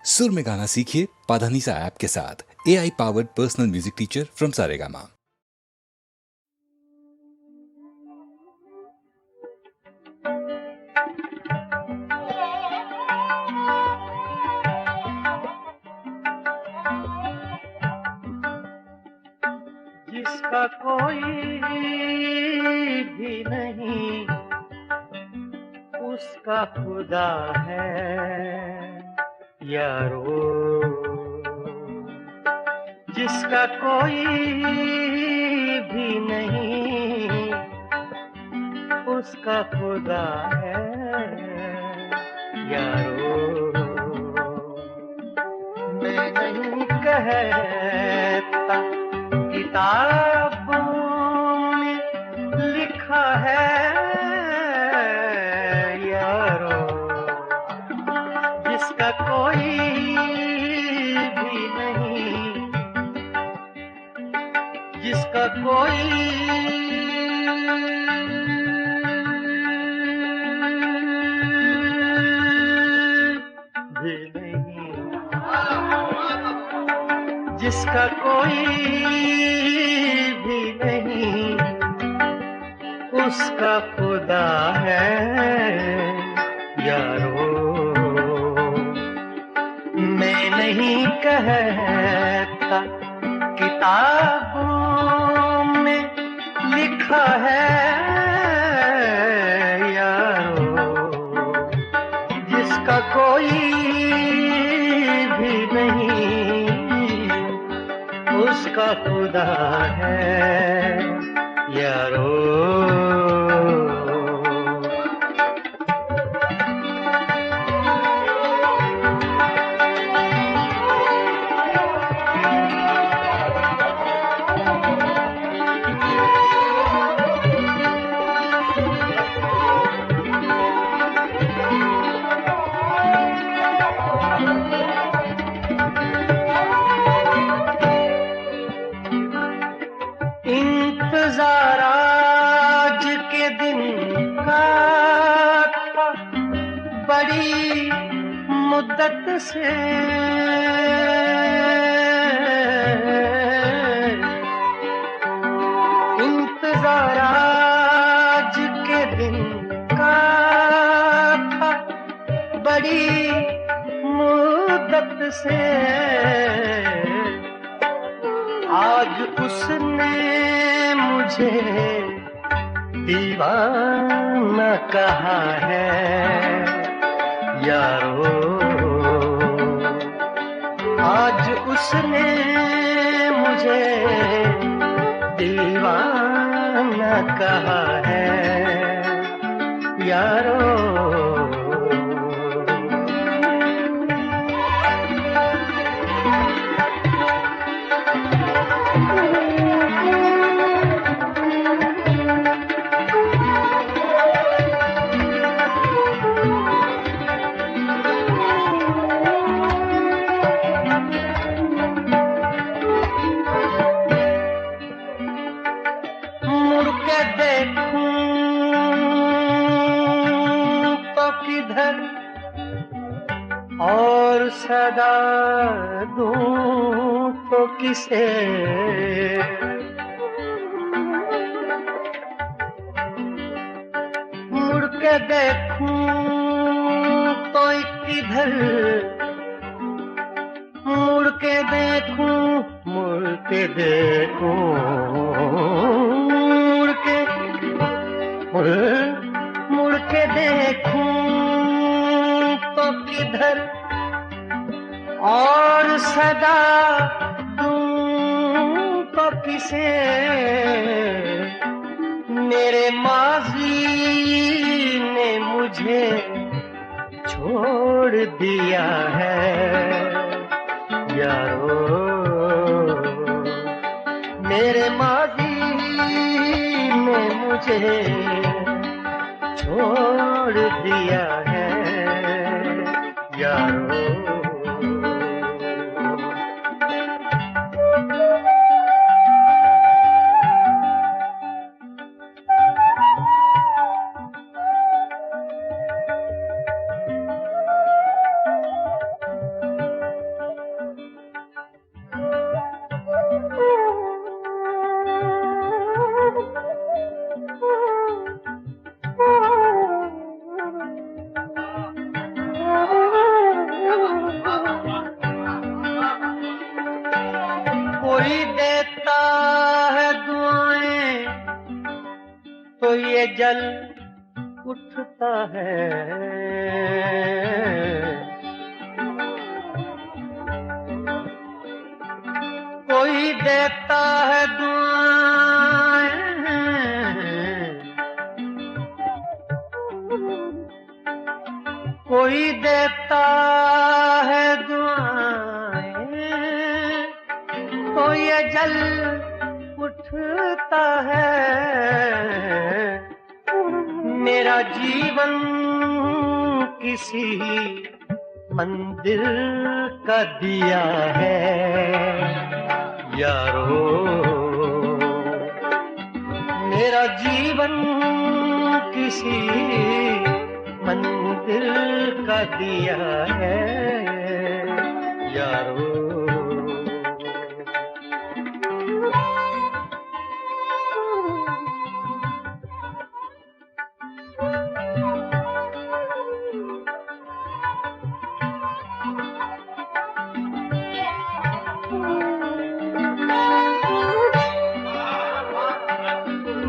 सुर में गाना सीखिए पाधानीसा ऐप के साथ। AI powered personal music teacher from Saregama. जिसका कोई भी नहीं उसका खुदा है यारो। जिसका कोई भी नहीं उसका खुदा है यारो। मैं नहीं कहता किताबों में लिखा है यारो। जिसका कोई भी नहीं जिसका कोई भी नहीं जिसका कोई भी नहीं उसका खुदा है यारो। मैं नहीं कहता किताबों में लिखा है यारो। जिसका कोई भी नहीं उसका खुदा है यारो। इंतजार आज के दिन का था बड़ी मुद्दत से। इंतजार आज के दिन का था बड़ी मुद्दत से। आज उसने मुझे दीवाना कहा है यारो। आज उसने मुझे दीवाना कहा है यारो। मुड़ के देखूं तो किधर और सदा दूं तो किसे। मुड़ के देखूं तो किधर मुड़ के देखूं मुड़ के देखूं मुड़ के देखूं तो किधर और सदा दूं तो किसे। मेरे माजी ने मुझे छोड़ दिया है यारो। मेरे माजी ने मुझे छोड़ दिया है यारो। कोई देता है दुआएं तो ये जल उठता है, कोई देता है दुआएं, कोई देता है दुआएं तो ये जल उठता है। मेरा जीवन किसी मंदिर का दिया है यारो, मेरा जीवन किसी मंदिर का दिया है यारो।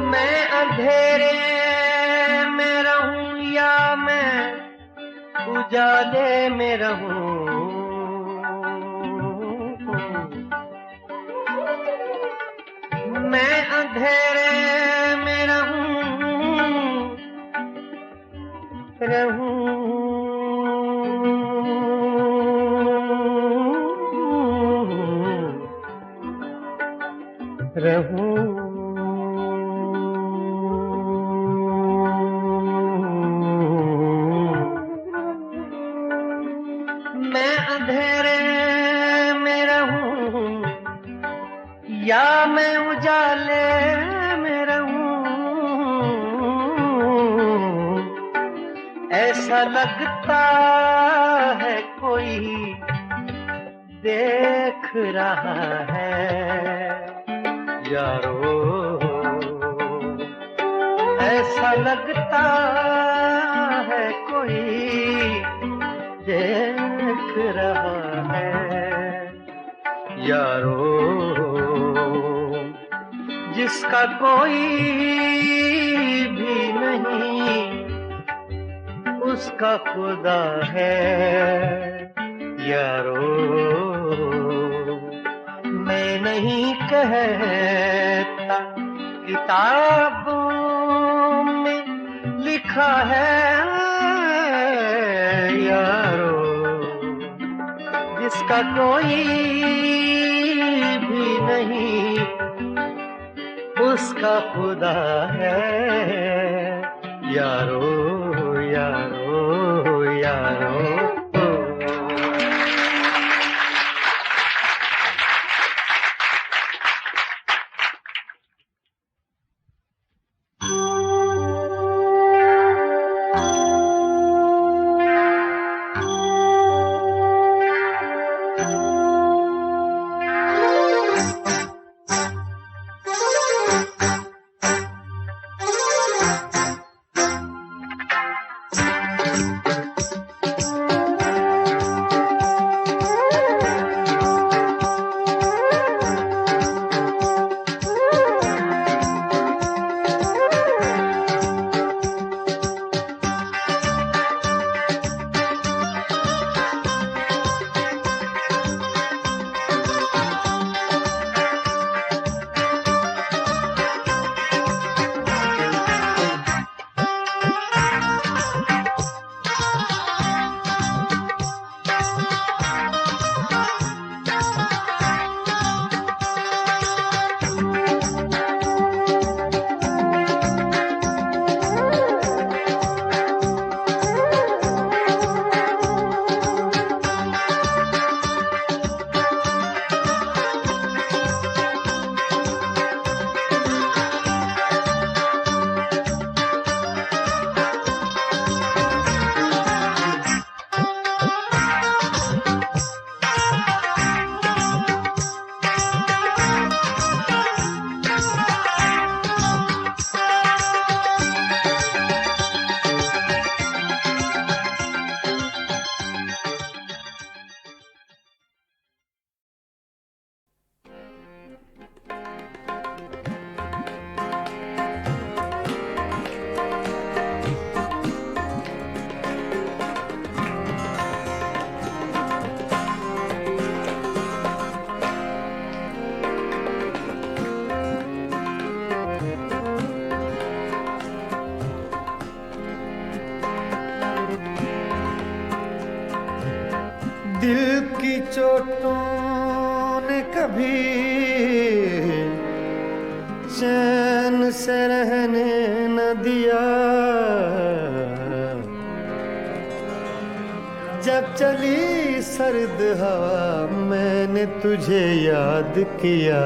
मैं अंधेरे में रहूं या मैं उजाले में रहूं, मैं अंधेरे में रहूं मैं अंधेरे में रहूं या मैं उजाले में रहूं, ऐसा लगता है कोई देख रहा है यारो, ऐसा लगता है कोई देख रहा है यारो। जिसका कोई भी नहीं उसका खुदा है यारो। मैं नहीं कहता किताबों में लिखा है यारो, जिसका कोई भी नहीं उसका खुदा है यारो यारो यारो। की चोटों ने कभी चैन से रहने न दिया, जब चली सर्द हवा मैंने तुझे याद किया।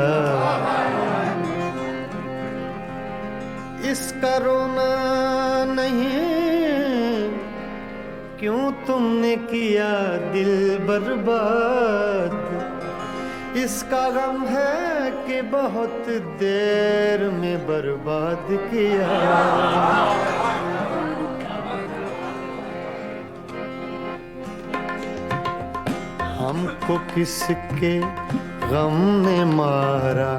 इसका रोना नहीं क्यों तुमने किया दिल बर्बाद, इसका गम है कि बहुत देर में बर्बाद किया। हमको किसके गम ने मारा,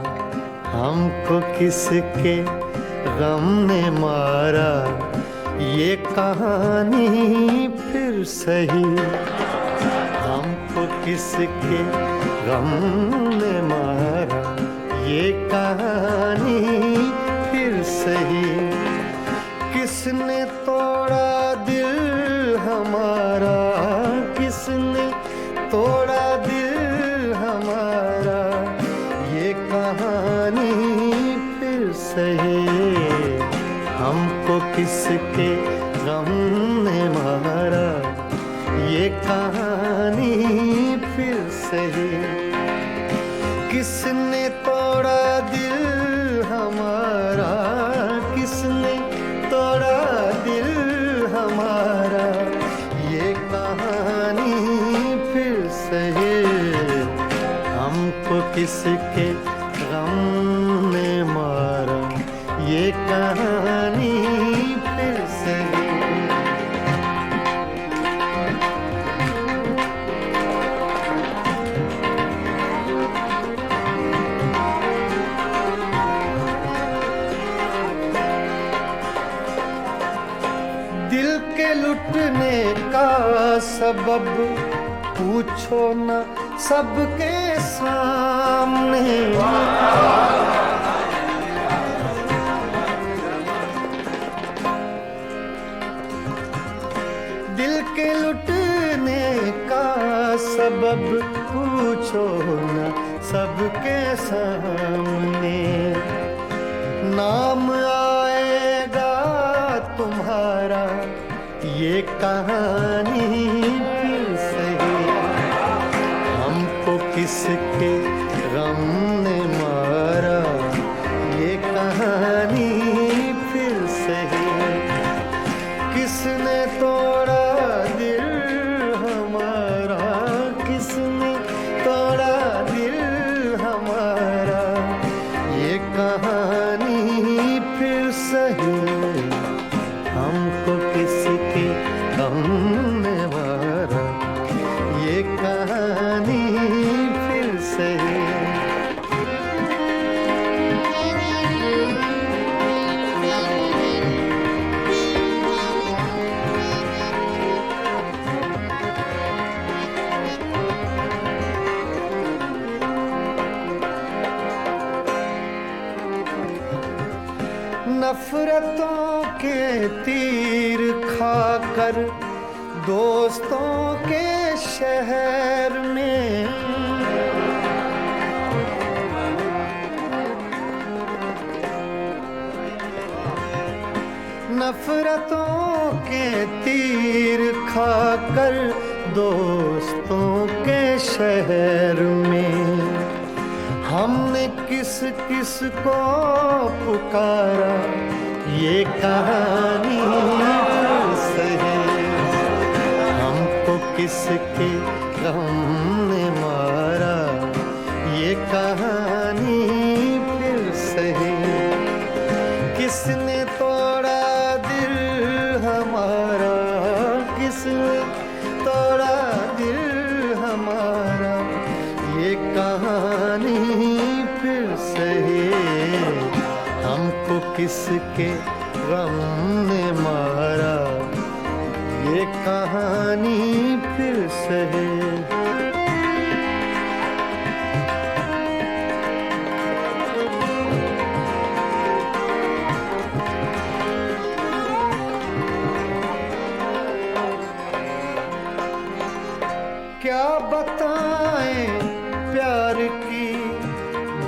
हमको किसके गम ने मारा, ये कहानी फिर सही। हमको किसके गम ने मारा, ये कहानी फिर सही। किसने तोड़ा दिल हमारा, किसने तोड़ा दिल हमारा, ये कहानी फिर सही। हमको किसके गम ने मारा, ये कहानी फिर सही। किसने तोड़ा दिल हमारा, किसने तोड़ा दिल हमारा, ये कहानी फिर सही। हमको किसके गम ने मारा, ये कहानी फिर सही। दिल के लुटने का सबब पूछो न सबके सामने, दिल के लुटने का सबब पूछो न सबके सामने। नाम आएगा तुम्हारा, ये कहानी फिर सही। हमको किसके गम ने मारा, ये कहानी फिर सही। किसने तोड़ा दिल हमारा, किसने तोड़ा दिल हमारा, ये कहानी फिर सही। हमको किसके गम ने मारा, ये कहानी फिर सही। नफरतों के तीर खाकर दोस्तों के शहर में, नफरतों के तीर खाकर दोस्तों के शहर में, हमने किस किस को पुकारा, ये कहानी फिर सही। हमको किसके गम ने मारा, ये कहानी फिर सही। किसने तोड़ा दिल हमारा, किसने तोड़ा दिल हमारा, ये कहानी फिर सही। हमको किसके गम ने मारा, ये कहानी फिर सही। क्या बता बताएं प्यार की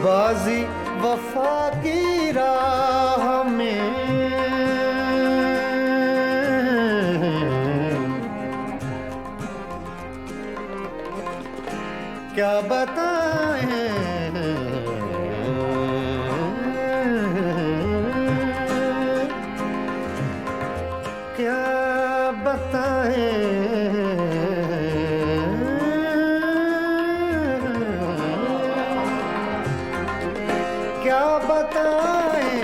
बाजी वफा की राह में। क्या बताएं क्या बताएं क्या बताएं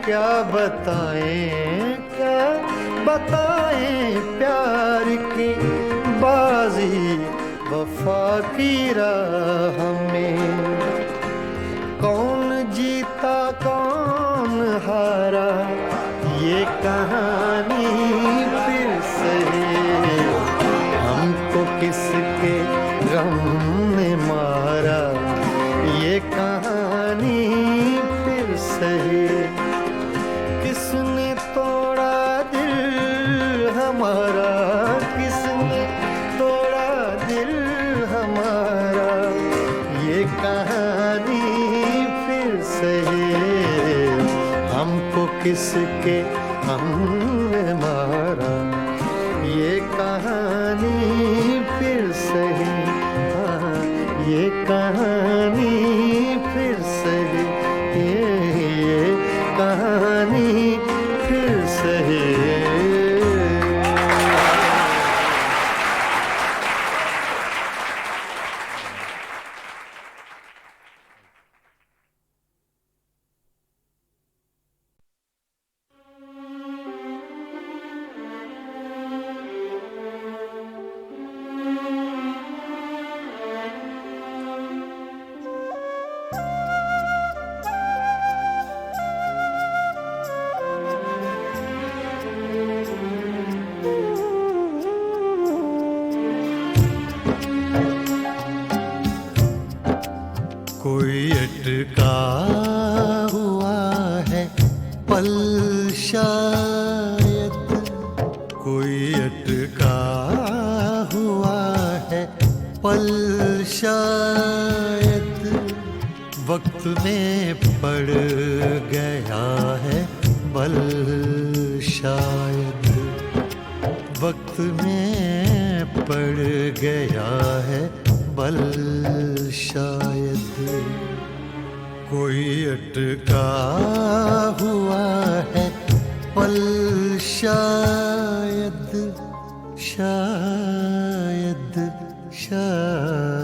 क्या बताएं क्या बताएं प्यार की बाजी वफा की राह में। कौन जीता कौन हारा ये कहानी फिर से हमको किसके गम ने मारा ये कहानी फिर से। किसने तोड़ा दिल हमारा किसने तोड़ा दिल हमारा ये कहानी फिर से हमको किसके हमने मारा ये कहानी फिर से। हाँ ये कहानी फिर से ये कहानी फिर से। कोई अटका हुआ है पल शायद कोई अटका हुआ है पल शायद वक्त में पड़ गया है बल शायद वक्त में पड़ गया है बल शायद। कोई अटका हुआ है पल शायद शायद शायद।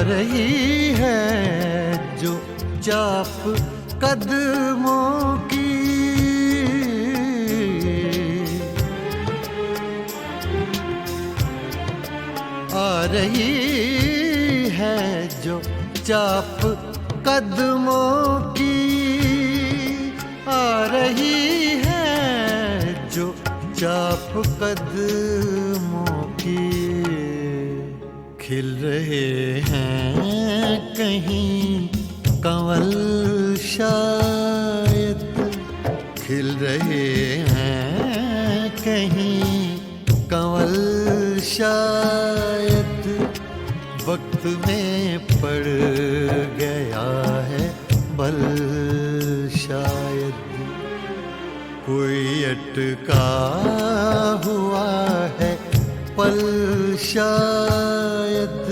रही है जो चाप कदमों की आ रही है जो चाप कदमों की आ रही है जो चाप कदमों की। खिल रहे हैं कहीं कंवल शायद खिल रहे हैं कहीं कंवल शायद वक्त में पड़ गया है बल शायद। कोई अटका हुआ है पल शायद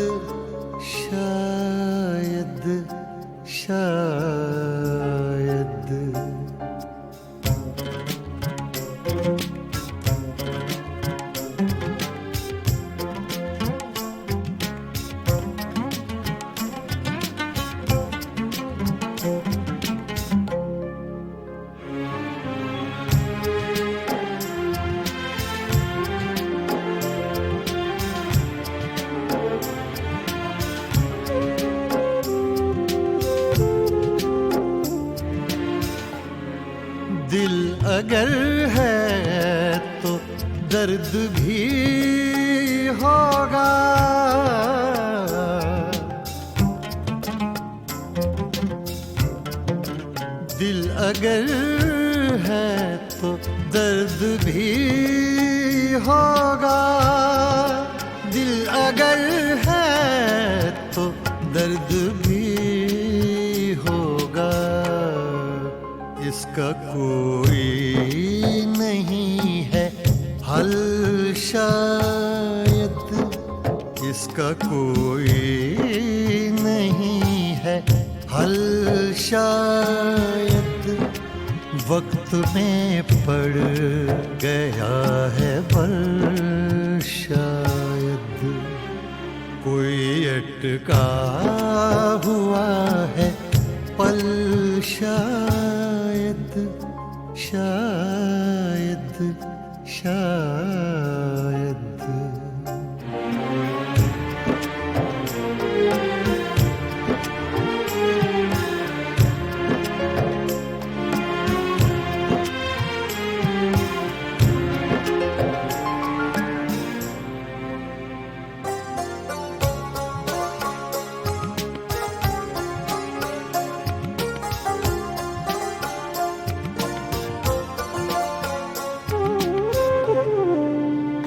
शायद शायद। दिल अगर है तो दर्द भी होगा, दिल अगर है तो दर्द भी होगा, दिल अगर है तो दर्द भी होगा। इसका कोई नहीं है हल शायद, इसका कोई नहीं है हल शायद, वक्त में पड़ गया है बल शायद, कोई अटका हुआ है पल शायद, शायद शायद।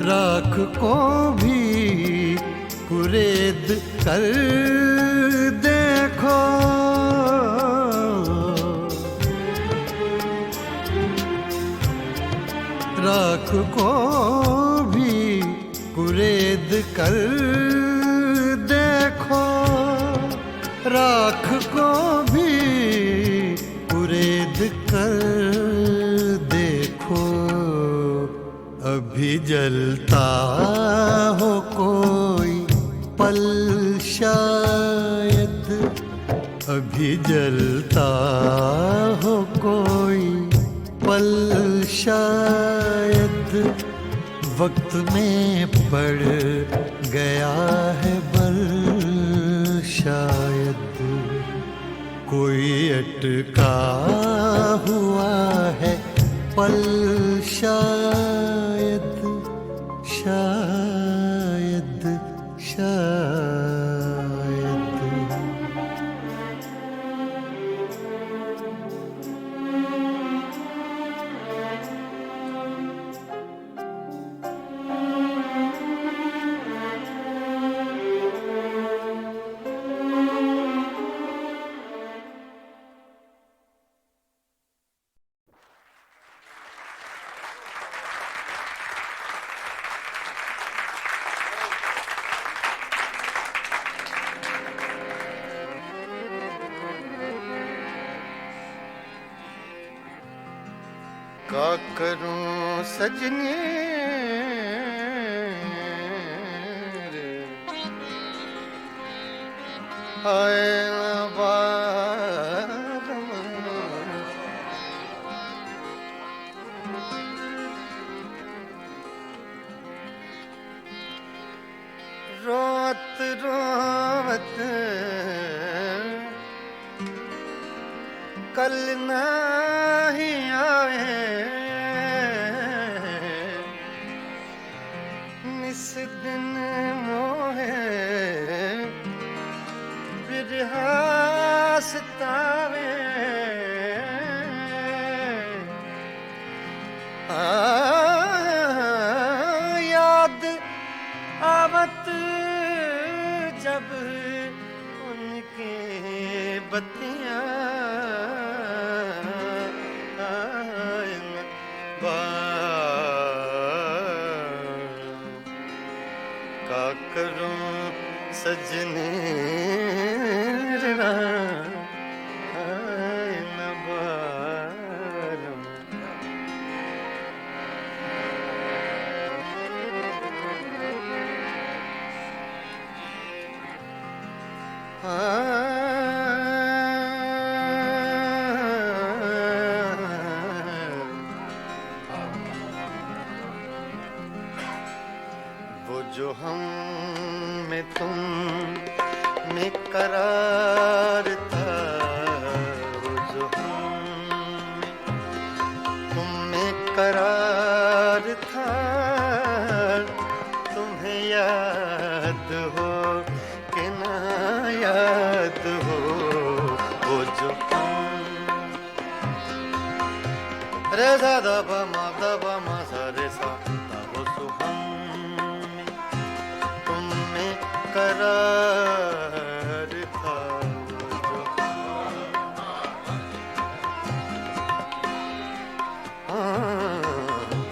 राख को भी कुरेद कर देखो, राख को भी कुरेद कर देखो, राख को भी कुरेद कर देखो, अभी जलता हो कोई पल शायद, अभी जलता हो कोई पल शायद, वक्त में पड़ गया है बल शायद, कोई अटका हुआ है पल शायद, शायद शायद। क्या करूं सजनी रे, हाय बारम, रोत रोत कल नहीं आए, निस दिन मोहे बिरहा सतावे, याद आवत जब उनके बत्तियां का करूं सजने न बारम, वो जो हम में तुम में करार था, वो जो हम में करार था, तुम्हें याद हो कि ना याद हो, वो जो रे सा दा पा मा सा रे सा दा वो सुहम में तुम में करार था,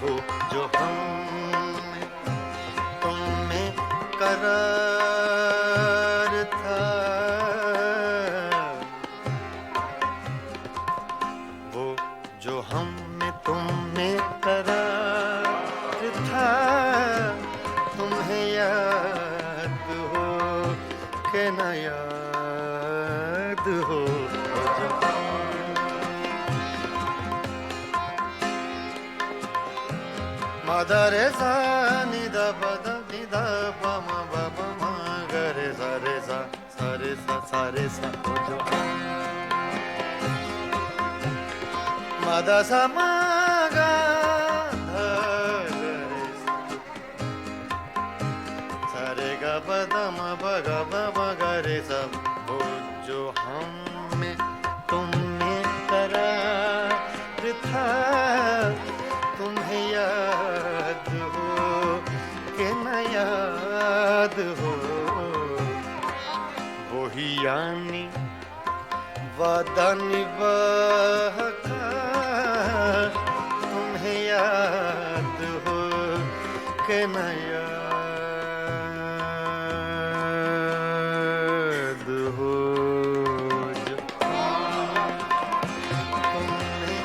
वो जो हम में तुम में करार था, वो जो हम में तुम में करार था, तुम्हें याद हो कि ना याद हो, जो मा दा रे सा नि दा पा दा नि दा पा मा बा पा मा गा रे सा सा रे सा वो जो मा दा सा मा गा धा गा रे सा रे गा पा दा मा पा गा गा रे सा, वो जो हम में तुम में करार था, तुम्हें याद हो कि न याद हो, वही यानी वादा निभाका, तुम्हें याद हो कि न याद हो, जो तुम्हें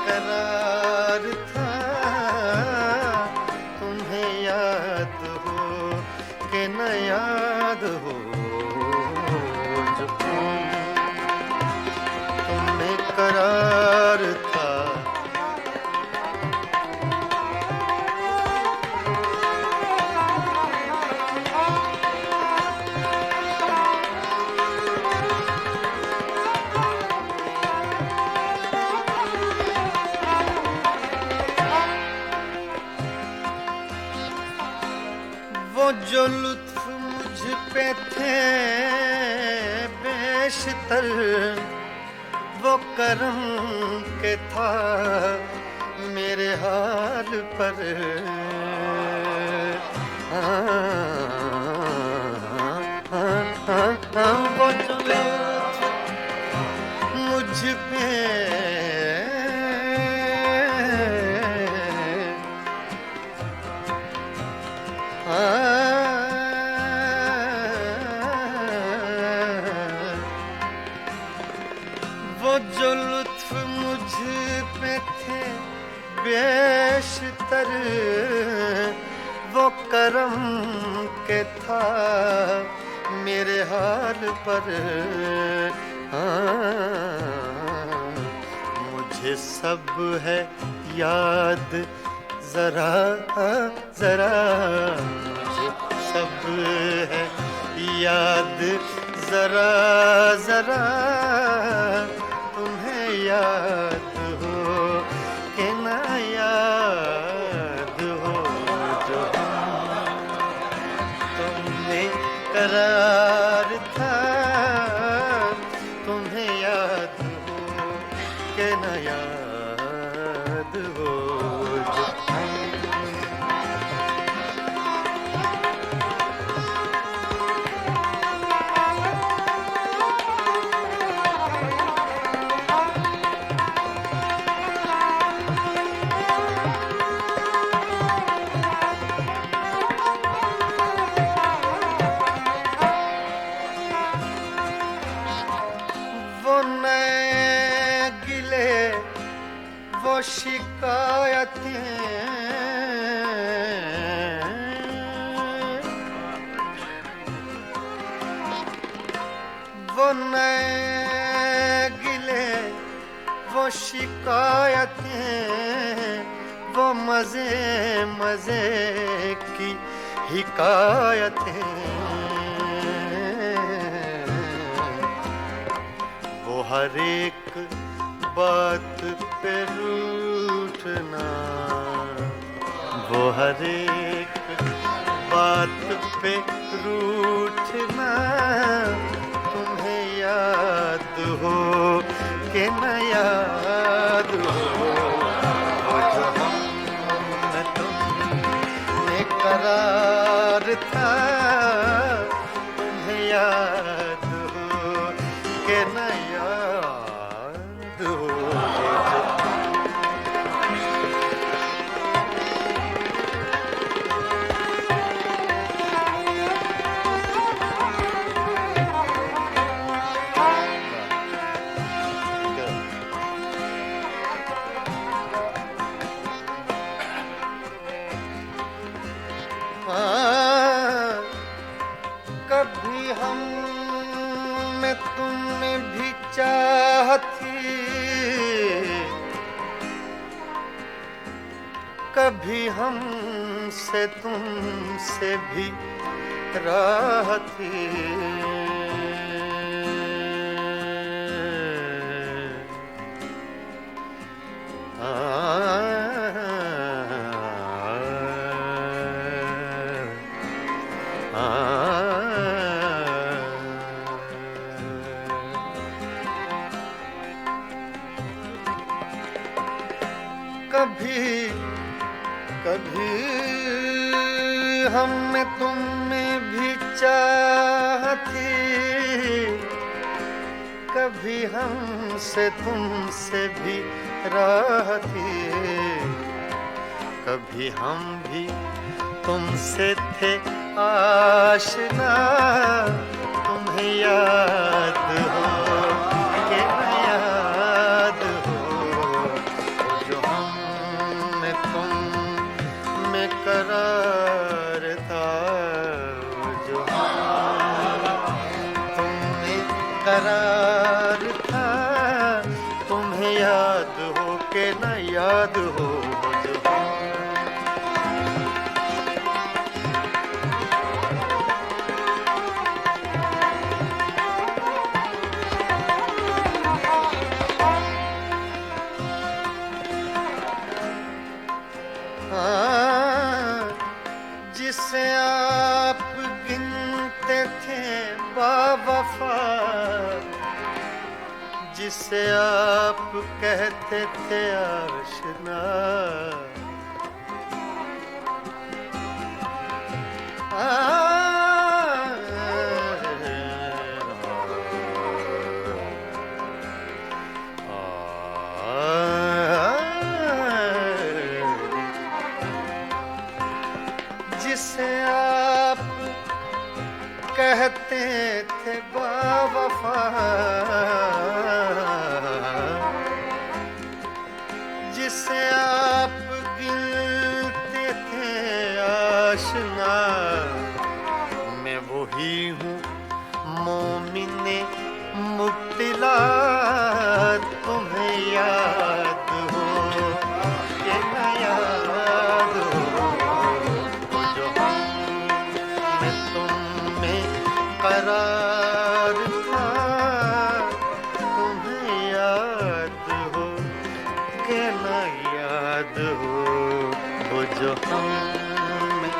करार था, तुम्हें याद हो कि न याद हो, जो तुम्हें करार था, वो जो लुत्फ मुझ पे थे बेशतर, वो करम के था मेरे हाल पर, वो जो लुत्फ मुझ पे वो जो लुत्फ मुझ पे थे बेशतर, वो करम के था मेरे हाल पर, मुझे सब है याद जरा जरा, मुझे सब है याद जरा जरा, तुम्हें याद हो कि ना याद हो, जो तुम्हें करार था, तुम्हें याद हो कि ना याद हो, जो वो नए गिले वो शिकायतें, वो नए गिले वो शिकायतें, वो मजे मजे की हिकायतें, वो हर एक बात पे रूठना हर एक बात पे रूठना, तुम्हें याद हो कि न याद हो, वो जो हम तुम में करार था, तुम्हें याद हो कि न याद हो। कभी हम में तुम में भी चाह थी, कभी हम से तुम से भी राह थी, कभी कभी हम में तुम में भी चाह थी, कभी हम से तुम से भी राह थी, कभी हम भी तुमसे थे आशना, तुम्हें याद हो कि न याद हो, जो हम में तुम में करार था, जो हम तुम में करार था, तुम्हें याद हो कि न याद हो, जो जिसे आप गिनते थे बावफा, जिसे आप कहते थे आशना, जिसे आप कहते थे बावफा, जिसे आप गिनते थे आशना, मैं वही हूँ मोमिने मुब्तिला, तुम्हें याद हो कि न याद हो, जो हम में तुम में करार था, तुम्हें याद हो कि न याद हो, वो जो हम में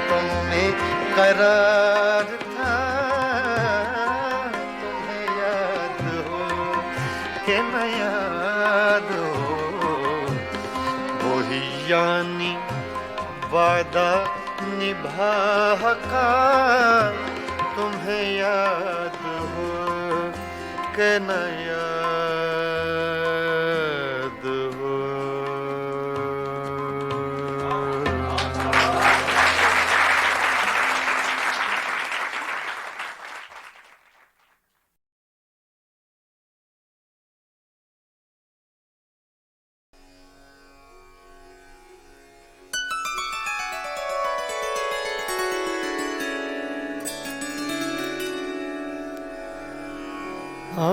तुम में करार था, तुम्हें याद हो कि न याद हो, वही यानी वादा निभा का, तुम्हें याद हो कि न याद हो। आ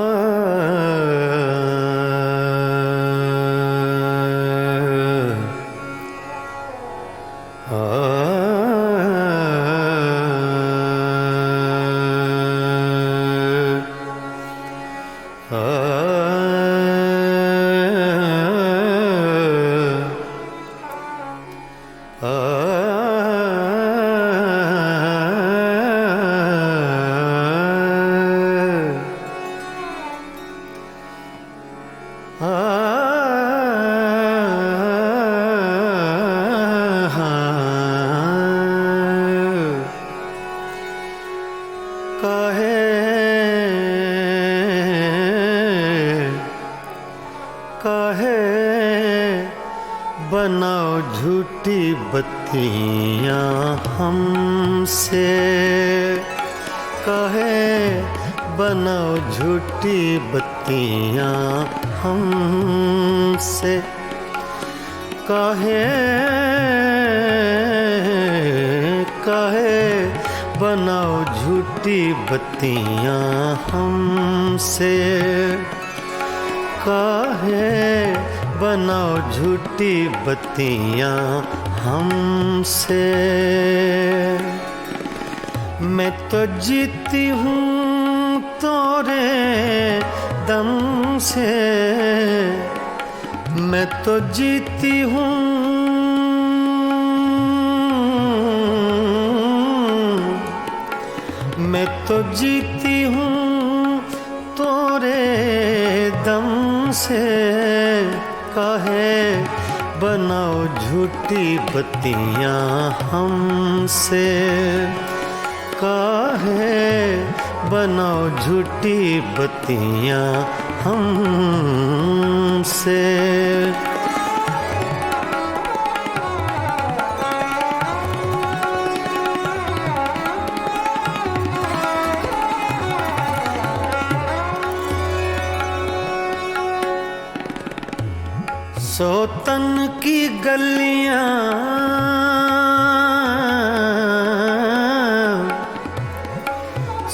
काहे बनाओ झूठी बत्तियां हमसे, काहे बनाओ झूठी बत्तियां हमसे, काहे काहे बनाओ झूठी बत्तियां हमसे, काहे बनाओ झूठी बत्तियां हमसे। मैं तो जीती हूँ तोरे दम से, मैं तो जीती हूँ, मैं तो जीती हूँ तोरे दम से, काहे बनाओ झूठी बत्तियां हमसे, काहे बनाओ झूठी बत्तियां हमसे। सोतन की गलियां,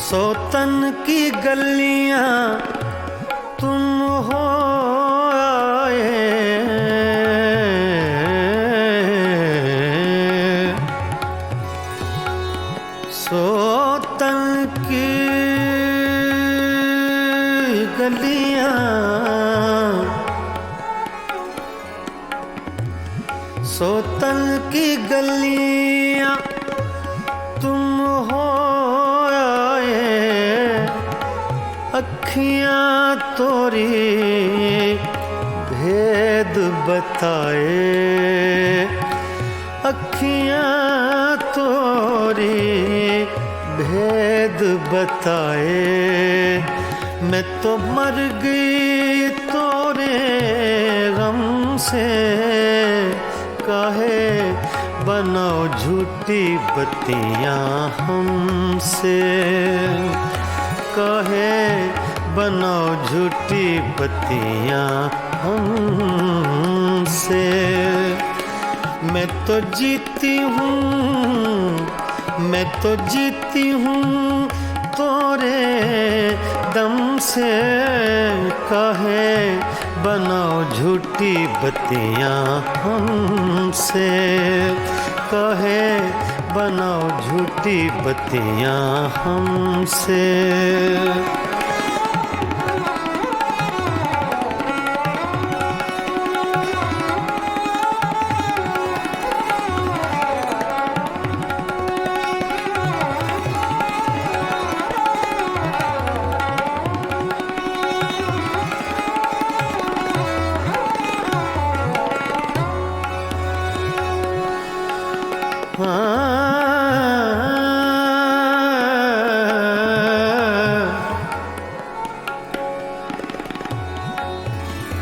सोतन की गलियां तुम हो आए, सोतन की गलियां, सोतन की गलियां तुम हो आए, अखियां तोरी भेद बताए, अखियां तोरी भेद बताए। मैं तो मर गई तोरे गम से, काहे बनाओ झूठी बत्तियां हमसे, काहे बनाओ झूठी बत्तियां हमसे। मैं तो जीती हूँ, मैं तो जीती हूँ तोरे दम से, काहे बनाओ झूठी बत्तियां हमसे, काहे बनाओ झूठी बत्तियां हमसे।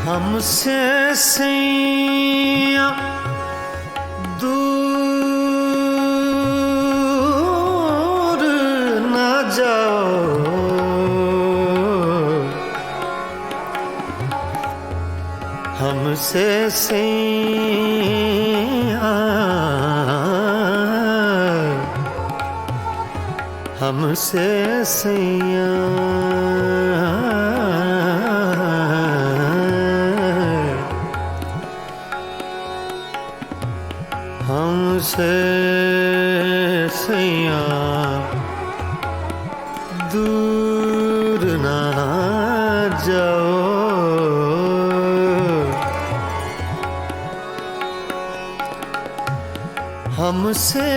हमसे सैया दूर न जाओ, हमसे सैया, हमसे सैया, हमसे सैया दूर ना जाओ, हमसे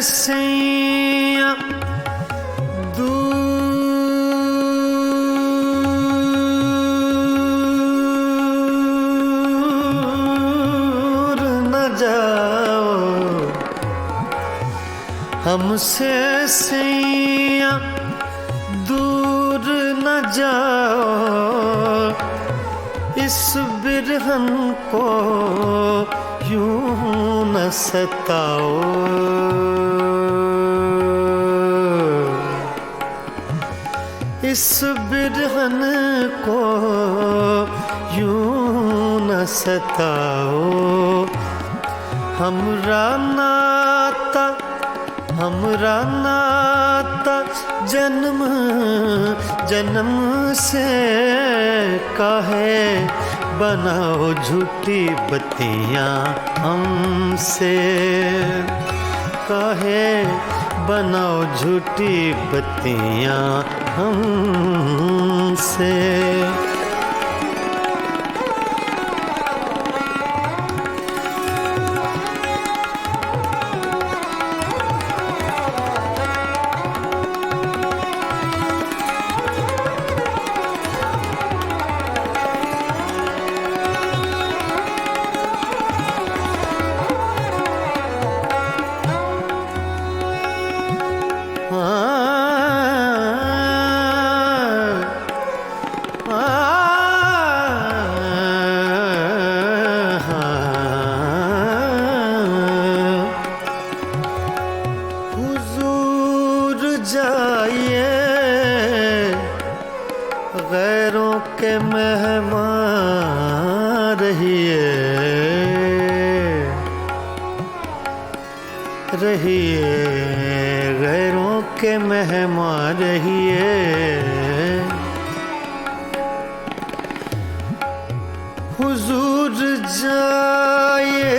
सैया दूर न जाओ, हमसे सैया दूर न जाओ। इस बिर बिरहन को यूं न सताओ, इस बिरहन को यूं न सताओ। हमरा नाता जन्म जन्म से काहे बनाओ झूठी बत्तियां हमसे, काहे बनाओ झूठी बत्तियां हमसे। हुजूर जाइए गैरों के मेहमान रहिए, रहिए गैरों के मेहमान रहिए। हुजूर जाइए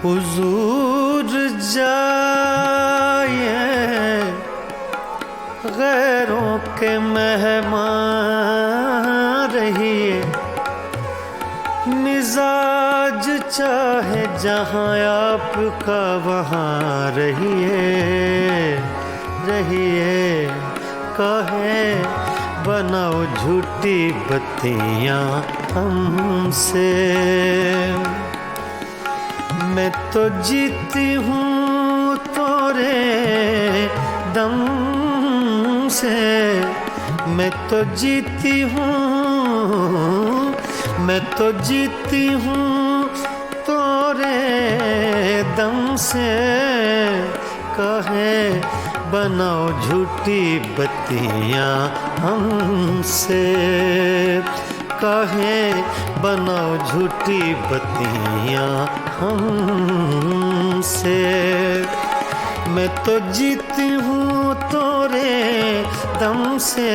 हुजूर जाइए गैरों के मेहमान रहिए। मिजाज चाहे जहाँ आपका वहाँ रहिए, रहिए काहे बनाओ झूठी बत्तियां हमसे। मैं तो जीती हूँ तोरे दम से, मैं तो जीती हूँ, मैं तो जीती हूँ तोरे दम से। काहे बनाओ झूठी बत्तियां हमसे, काहे बनाओ झूठी बत्तियां हमसे। मैं तो जीती हूँ तोरे दम से,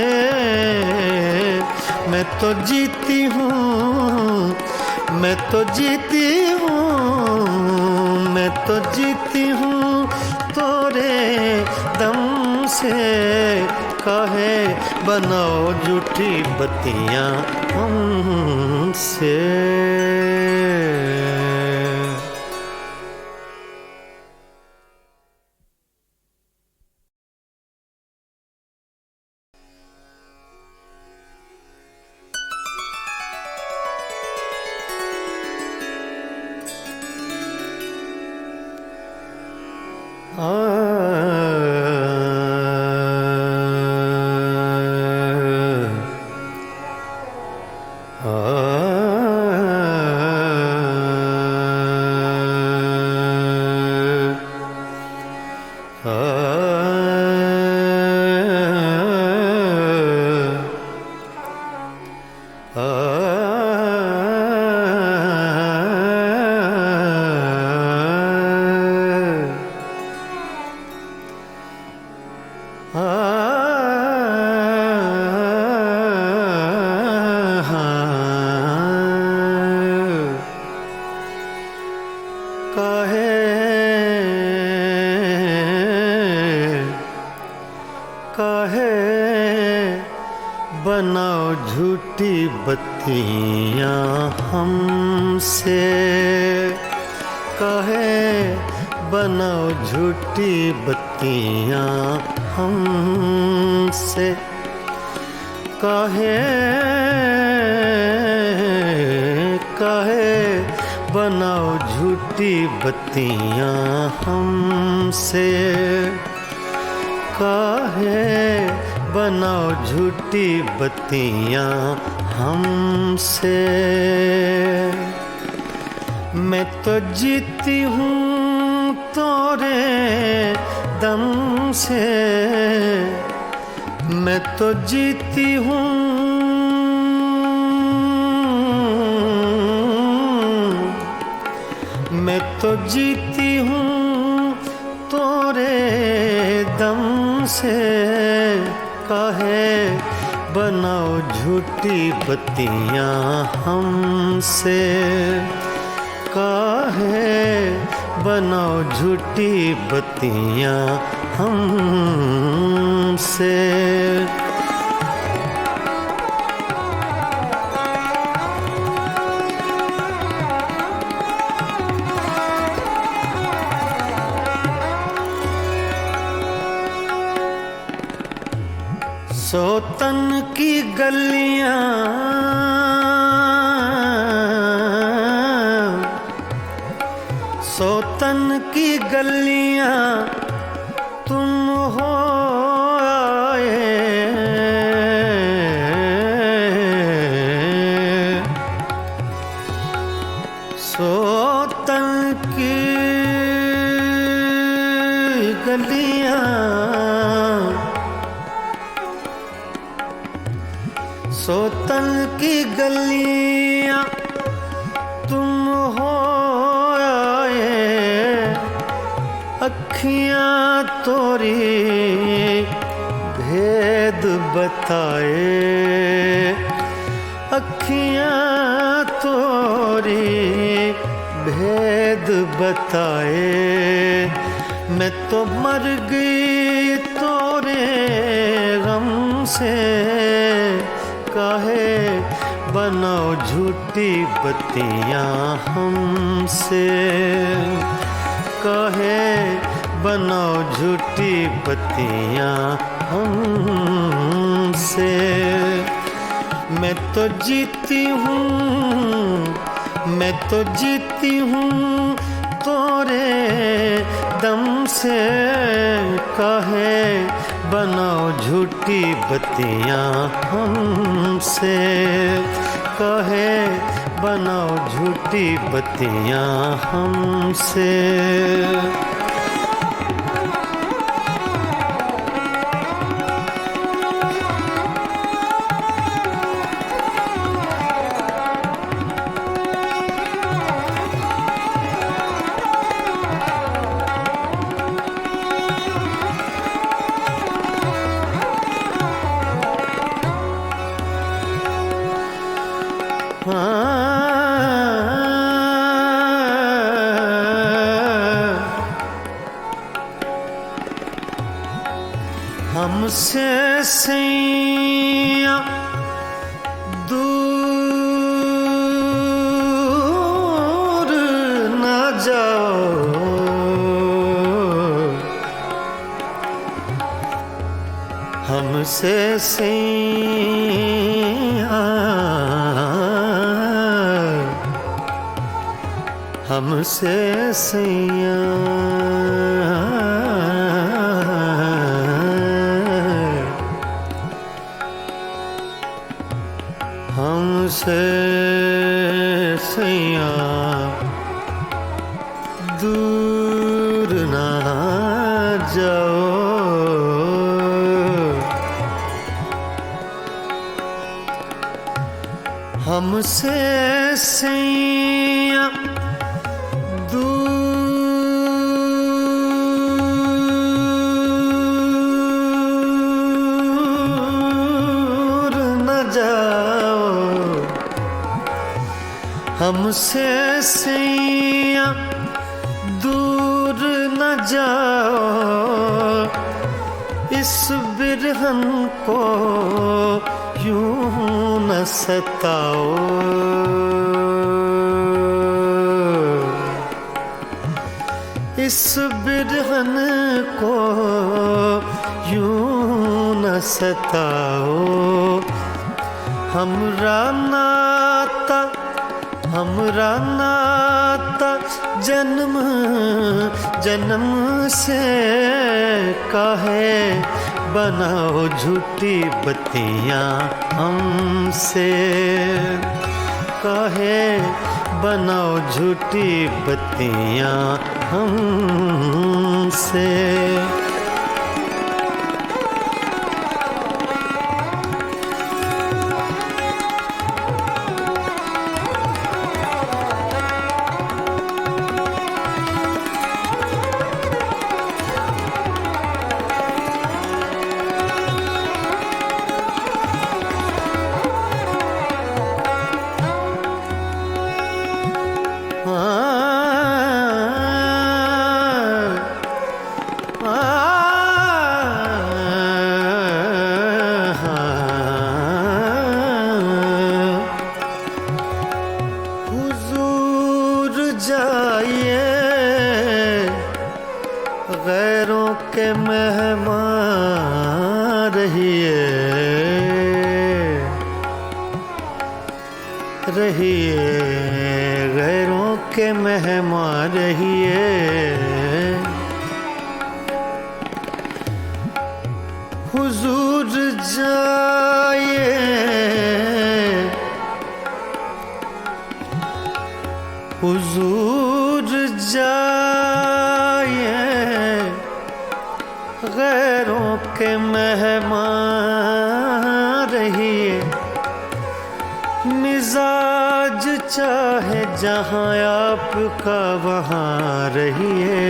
मैं तो जीती हूँ, मैं तो जीती हूँ, मैं तो जीती हूँ तोरे दम से। काहे बनाओ झूठी बत्तियां हमसे। बनाओ झूठी बत्तियां हमसे, काहे बनाओ झूठी बत्तियां हमसे। काहे काहे बनाओ झूठी बत्तियां हमसे। काहे बनाओ झूठी बत्तियां हमसे। मैं तो जीती हूँ तोरे दम से, मैं तो जीती हूँ, मैं तो जीती हूँ तोरे दम से। काहे बनाओ झूठी बत्तियां हमसे, काहे बनाओ झूठी बत्तियां हमसे। सोतन की गलियां, सोतन की गलियां तुम हो आए। सोतन की गलियां, सोतन की गलियां तुम हो आए। अखियां तोरी भेद बताए, अखियां तोरी भेद बताए। मैं तो मर गई तोरे गम से। काहे बनाओ झूठी बत्तियां हमसे, काहे बनाओ झूठी बत्तियां हमसे। मैं तो जीती हूँ, मैं तो जीती हूँ तोरे दम से। काहे बनाओ झूठी बत्तियां हमसे, काहे बनाओ झूठी बत्तियां हमसे। हमसे सैया दूर न जाओ, हमसे सैया, हमसे सैया हमसे सैया दूर ना जाओ। हमसे सैया दूर न जाओ, हमसे सैया दूर न जाओ। इस बिरहन को यूं न सताओ, इस बिरहन को यूं न सताओ। हमरा नाता, हमरा नाता जन्म जन्म से। काहे बनाओ झूठी बत्तियां हमसे, काहे बनाओ झूठी बत्तियां हमसे। गैरों के मेहमान रहिए, रहिए गैरों के मेहमान रहिए। हुजूर जाइए, हुजूर जाइए गैरों के मेहमान रहिए। मिजाज चाहे जहाँ आपका वहाँ रहिए,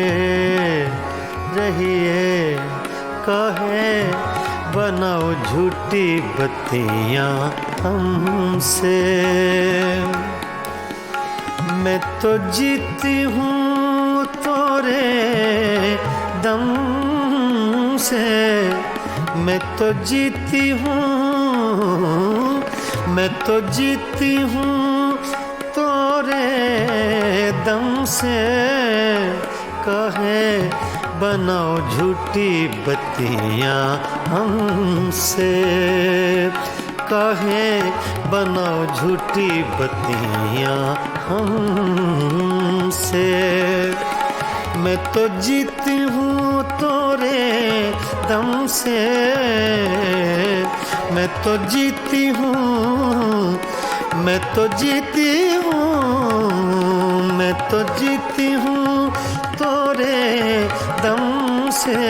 रहिए काहे बनाओ झूठी बत्तियां हमसे। मैं तो जीती हूँ तोरे दम से, मैं तो जीती हूँ, मैं तो जीती हूँ तोरे दम से। कहे बनाओ झूठी बत्तियां हमसे, कहे बनाओ झूठी बत्तियां हमसे। मैं तो जीती हूँ तोरे दम से, मैं तो जीती हूँ, मैं तो जीती हूँ, मैं तो जीती हूँ तोरे दम से।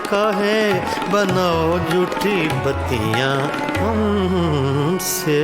कहे बनाओ झूठी बत्तियां हमसे।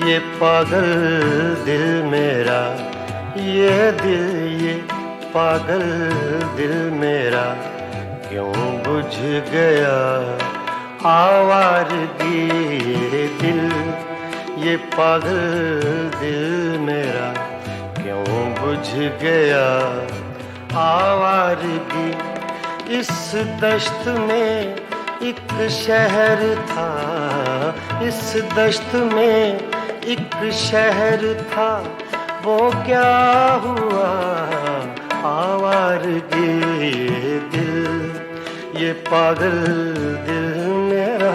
ये पागल दिल मेरा, ये दिल ये पागल दिल मेरा क्यों बुझ गया आवारगी। ये दिल ये पागल दिल मेरा क्यों बुझ गया आवारगी। इस दश्त में एक शहर था, इस दश्त में एक शहर था, वो क्या हुआ आवारगी। ये दिल ये पागल दिल मेरा।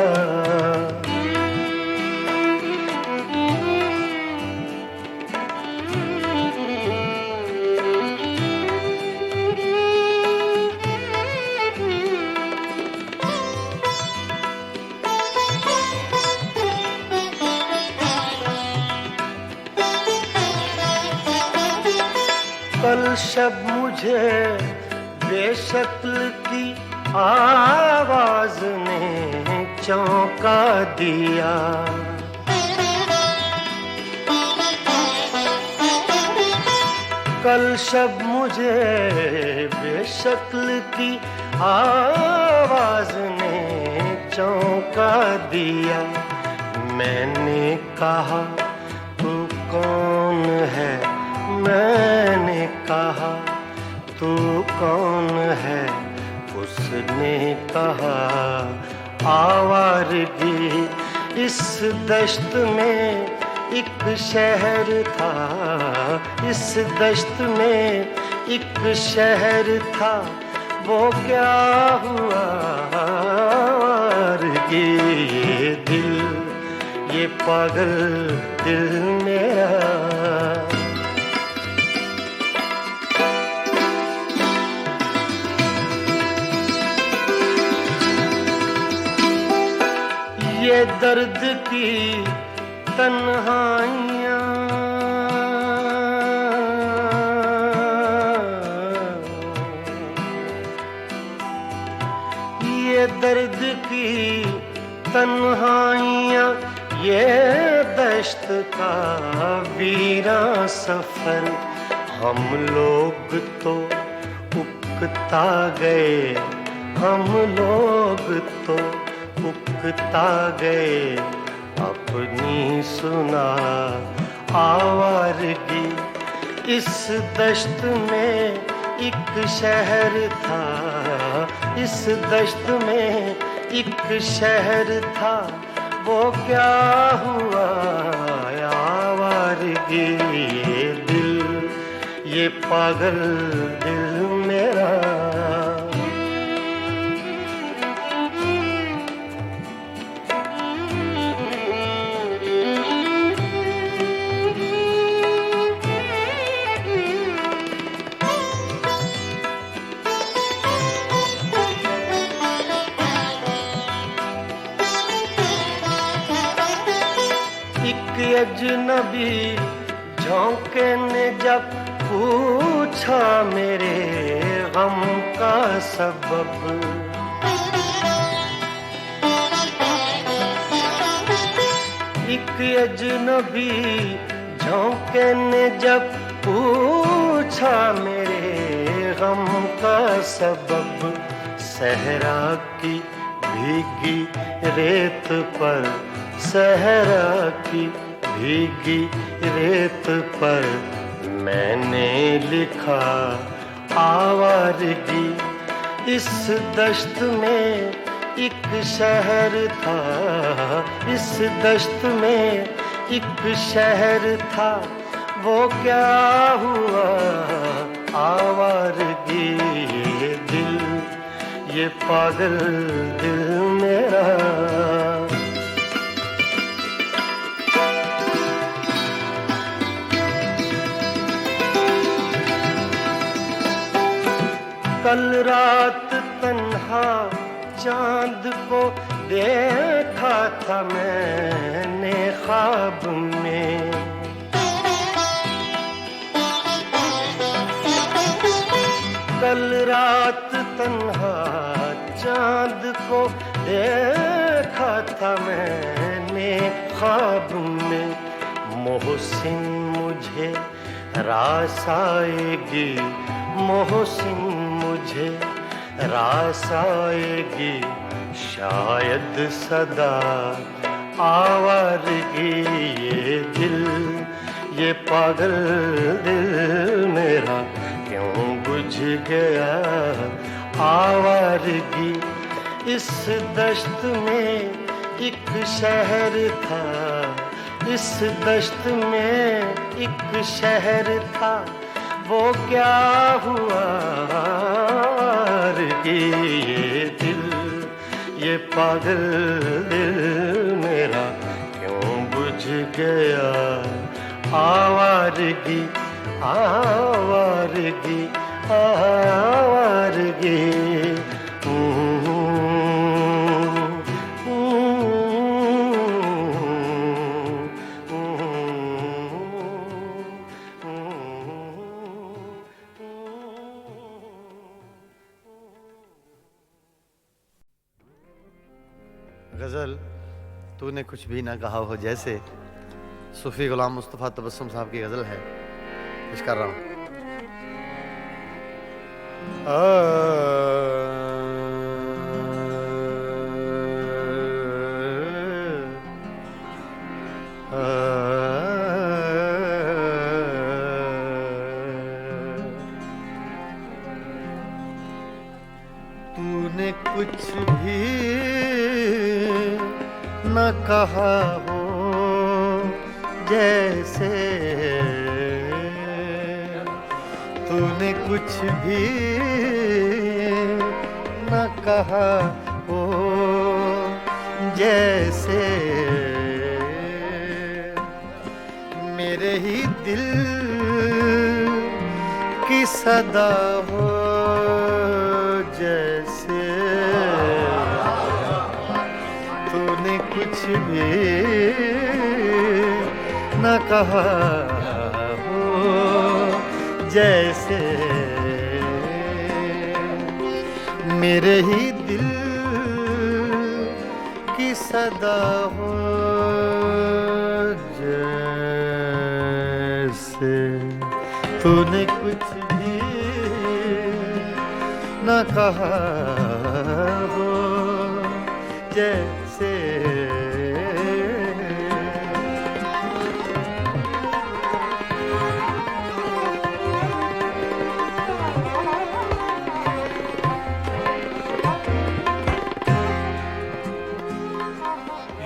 कल शब मुझे बेशक्ल की आवाज ने चौंका दिया। कल शब मुझे बेशक्ल की आवाज ने चौंका दिया। मैंने कहा तू कौन है, मैंने कहा तू कौन है। उसने कहा आवारगी। इस दश्त में एक शहर था, इस दश्त में एक शहर था, वो क्या हुआ आवारगी। ये दिल, ये पागल दिल मेरा। ये दर्द की तन्हाइयाँ, ये दर्द की तन्हाइयाँ, ये दश्त का वीरां सफर। हम लोग तो उकता गए, हम लोग तो उकता गए अपनी सुना आवारगी। इस दश्त में एक शहर था, इस दश्त में एक शहर था, वो क्या हुआ आवारगी। ये दिल, ये पागल दिल मेरा। अजनबी झोंके ने जब पूछा मेरे गम का सबब। एक अजनबी झोंके ने जब पूछा मेरे गम का सबब। सहरा की भीगी रेत पर, सहरा की भीगी रेत पर मैंने लिखा आवारगी। इस दश्त में एक शहर था, इस दश्त में एक शहर था, वो क्या हुआ आवारगी। ये दिल, ये पागल दिल मेरा। कल रात तन्हा चांद को देखा था मैंने ख्वाब में। कल रात तन्हा चांद को देखा था मैंने ख्वाब में। मोहसिन मुझे रास आएगी, मोहसिन मुझे रास आएगी, शायद सदा आवारगी। ये दिल, ये पागल दिल मेरा क्यों बुझ गया आवारगी। इस दश्त में एक शहर था, इस दश्त में एक शहर था, वो क्या हुआ आवारगी। ये दिल, ये पागल दिल मेरा क्यों बुझ गया आवारगी, आवारगी, आवारगी। गज़ल तूने कुछ भी ना कहा हो जैसे सूफी गुलाम मुस्तफ़ा तबस्सुम साहब की गज़ल है, पेश कर रहा हूँ। तूने कुछ भी न कहा हो जैसे, तूने कुछ भी न कहा हो जैसे, मेरे ही दिल की सदा हो जैसे, तूने कुछ भी न कहा हो जैसे, मेरे ही दिल की सदा हो जैसे, तूने कुछ भी न कहा हो जैसे।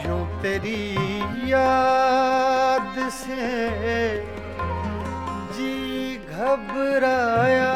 यूं तेरी याद से जी घबराया,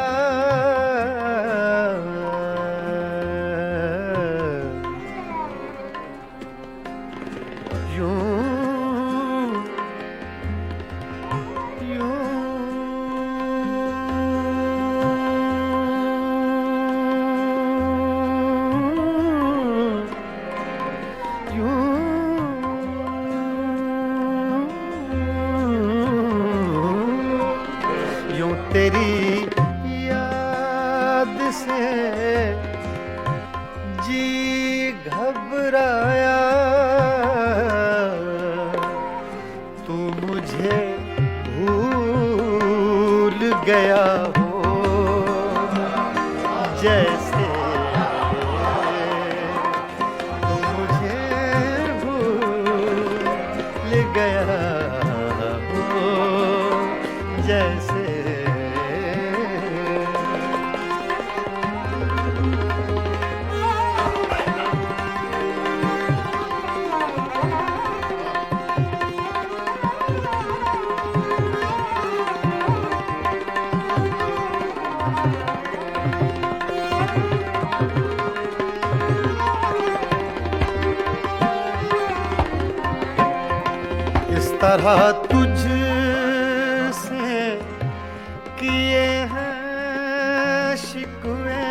यूं तेरी याद से जी घबराया, तू मुझे भूल गया हो जैसे, तू मुझे भूल गया हो जैसे। इस तरह तुझसे किए हैं शिकवे,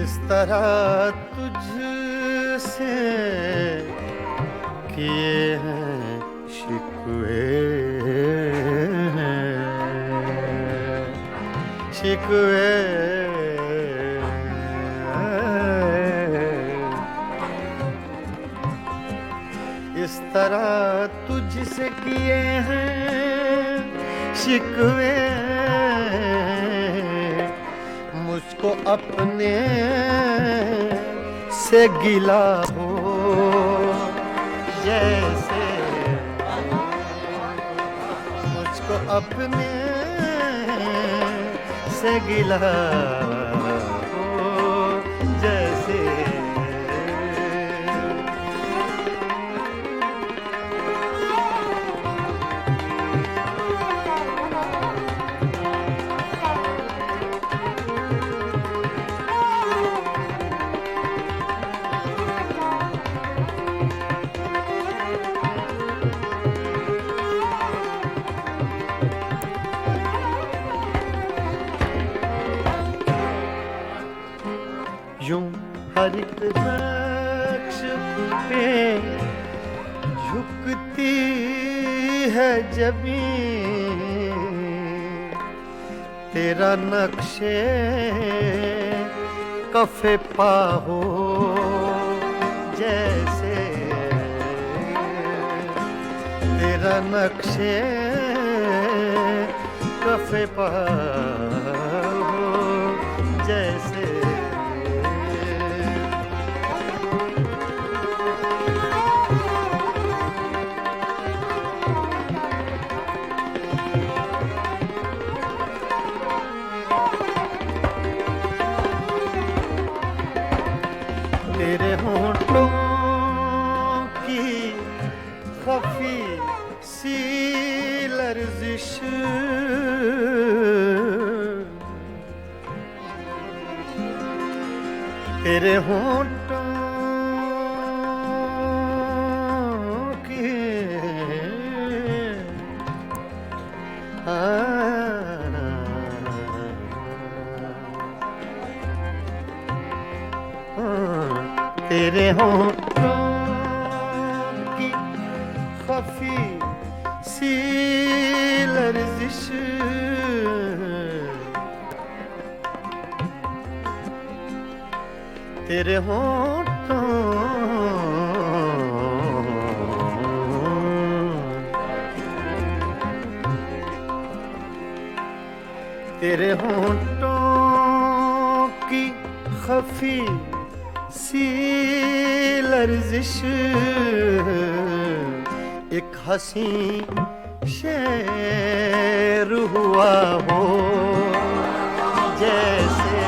इस तरह तुझसे किए हैं शिकवे, शिकवे, इस तरह तुझसे किए हैं शिकवे, मुझको अपने से गिला हो जैसे, मुझको अपने से गिला हो जैसे। यूं हर एक नक्श पे झुकती है जमीन, तेरा नक्शे कफे पा हो जैसे, तेरा नक्शे कफे पर हो जैसे तेरे होंठों की खफी सी लर्जिश तेरे होंठों की तेरे होंठों की खफी सी लर्जिश तेरे होंठों तेरे होंठों की खफी सी लर्जिश एक हंसी शेर हुआ हो जैसे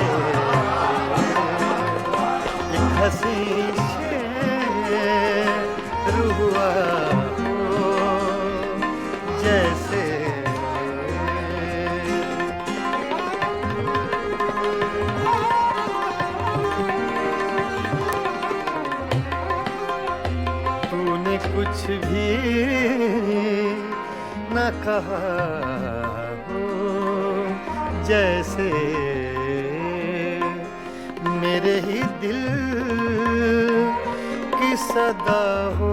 एक हंसी शेर हुआ हो जैसे कुछ भी न कहा हो जैसे मेरे ही दिल की सदा हो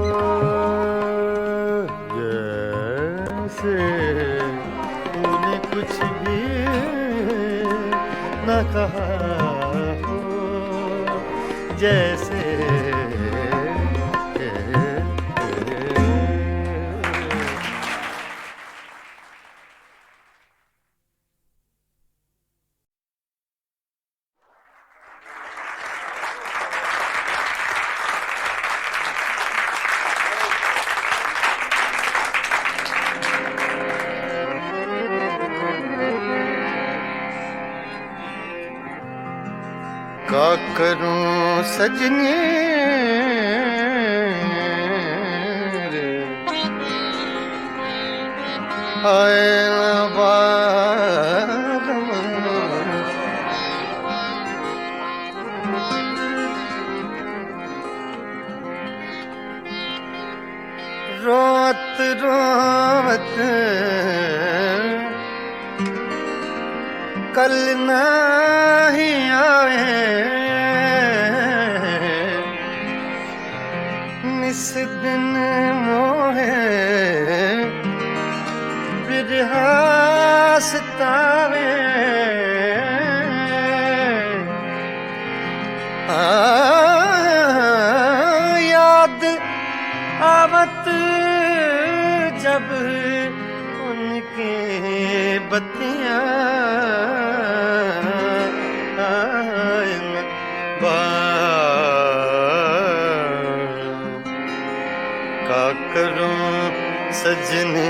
जैसे तूने कुछ भी न कहा हो जैसे क्या करूं सजनी रे आए ना बारम रोत रोत कल नहीं आए निस दिन मोहे बिरहा सतावे याद आवत जब उनके बत्तियां का करूं सजने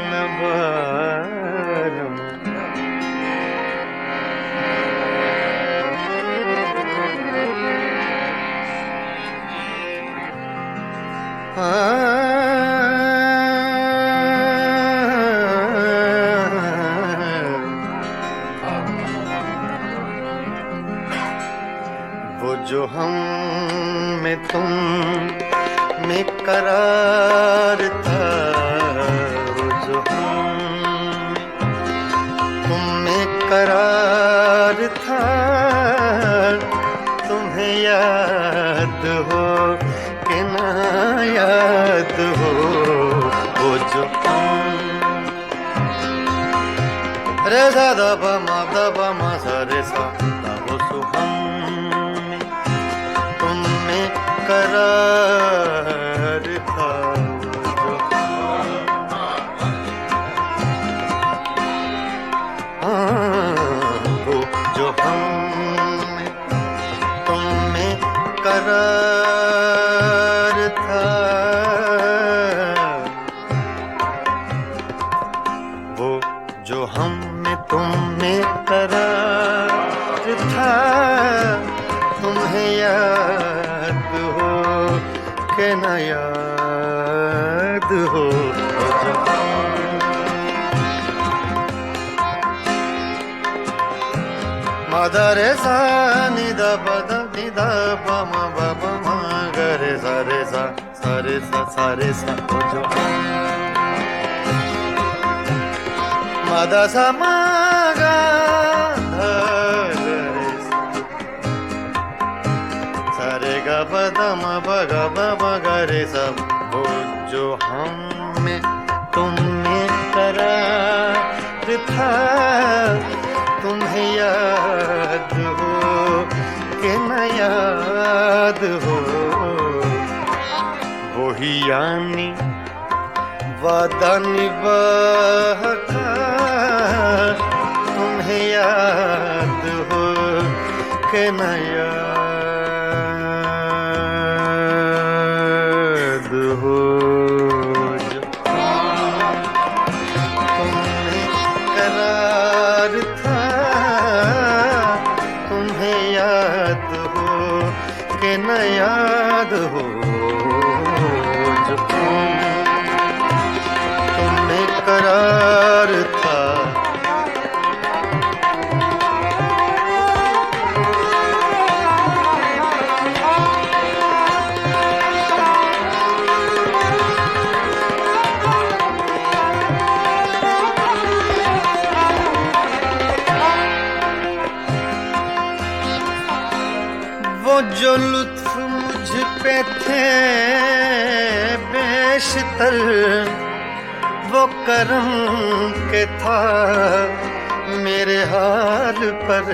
न बारम वो जो हम में तुम में करार था वो जो हम तुम में करार था तुम्हें याद हो कि ना याद हो वो जो रे सा दा पा मा सा रे सा दा वो सो हम करार था जो, वो जो हम में तुम में करार था, वो जो हम में तुम में करार था, तुम्हें याद हो कि न याद हो जो मदा रे सा नि दा प दा नि दा प म ब प म ग रे सा रे सा सा रे सा सा रे सा ओ जो मदा सा म ग ध रे सा रे ग प द म प ग प म ग रे सा, वो जो हम में तुम में करार था, तुम्हें याद हो कि न याद हो, वही यानी वादा निभाका, तुम्हें याद हो कि न याद हो जो तुम्हें करार था, तुम्हें याद हो कि न याद हो जो तुम्हें करार था। वो जो लुत्फ मुझ पे थे बेशतर, वो करम के था मेरे हाल पर,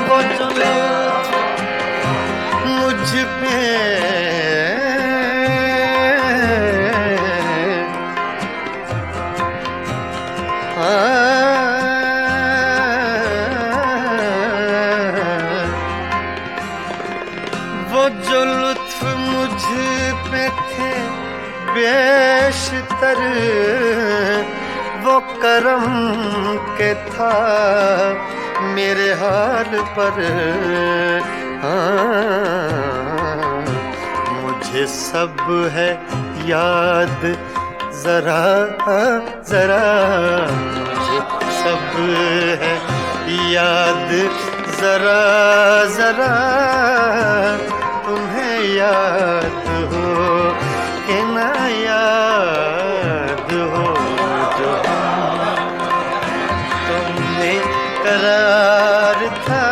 वो जो लुत्फ मुझ पे वो जो लुत्फ मुझ पे थे बेशतर, वो करम के था मेरे हाल पर, मुझे सब है याद जरा जरा, मुझे सब है याद जरा जरा, तुम्हें याद हो कि न याद हो जो तुमने करार था,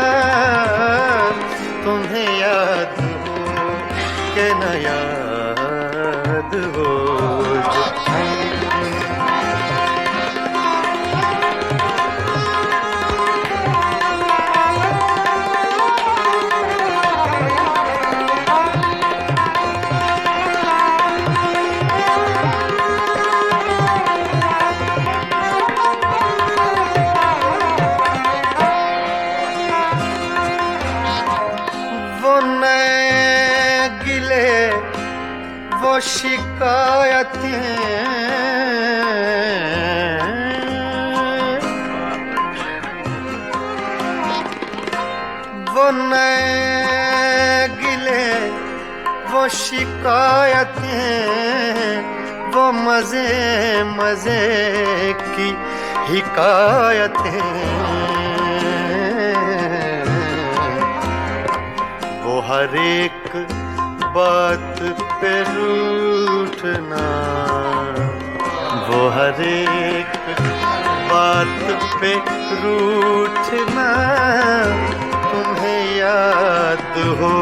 तुम्हें याद हो कि न याद हो जो वो शिकायतें, वो नए गिले, वो शिकायतें, वो मजे मजे की हिकायतें, वो हर एक बात पे रूठना, वो हर एक बात पे रूठना, तुम्हें याद हो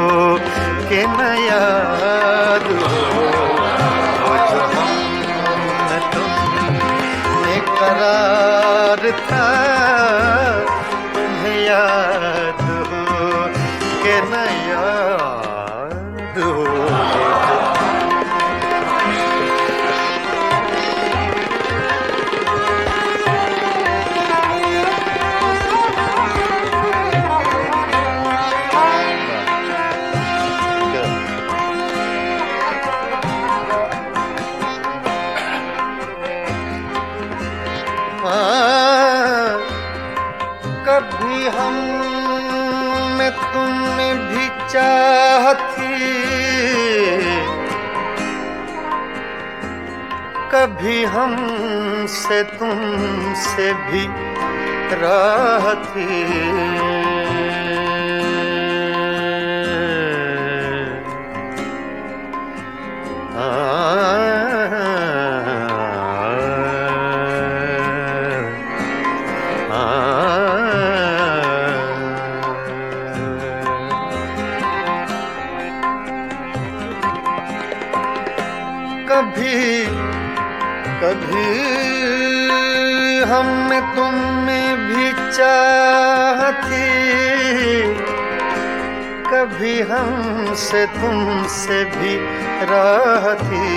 कि न याद हो वो जो हम तुमने करार था, न याद हो। कभी हम में तुम में भी चाह थी, कभी हम से तुम से भी राह थी। कभी कभी हम में तुम में भी चाह थी, कभी हम से तुम से भी राह थी।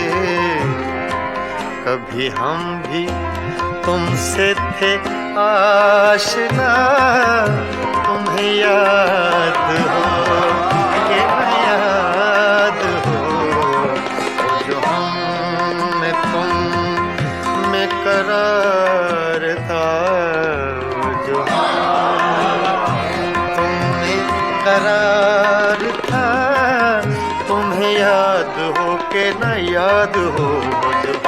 कभी हम भी तुमसे थे आशना, तुम्हें याद हो कि न याद हो। जो हम में तुम में करार था, जो तुम में करार था, तुम्हें याद हो कि न याद हो। जो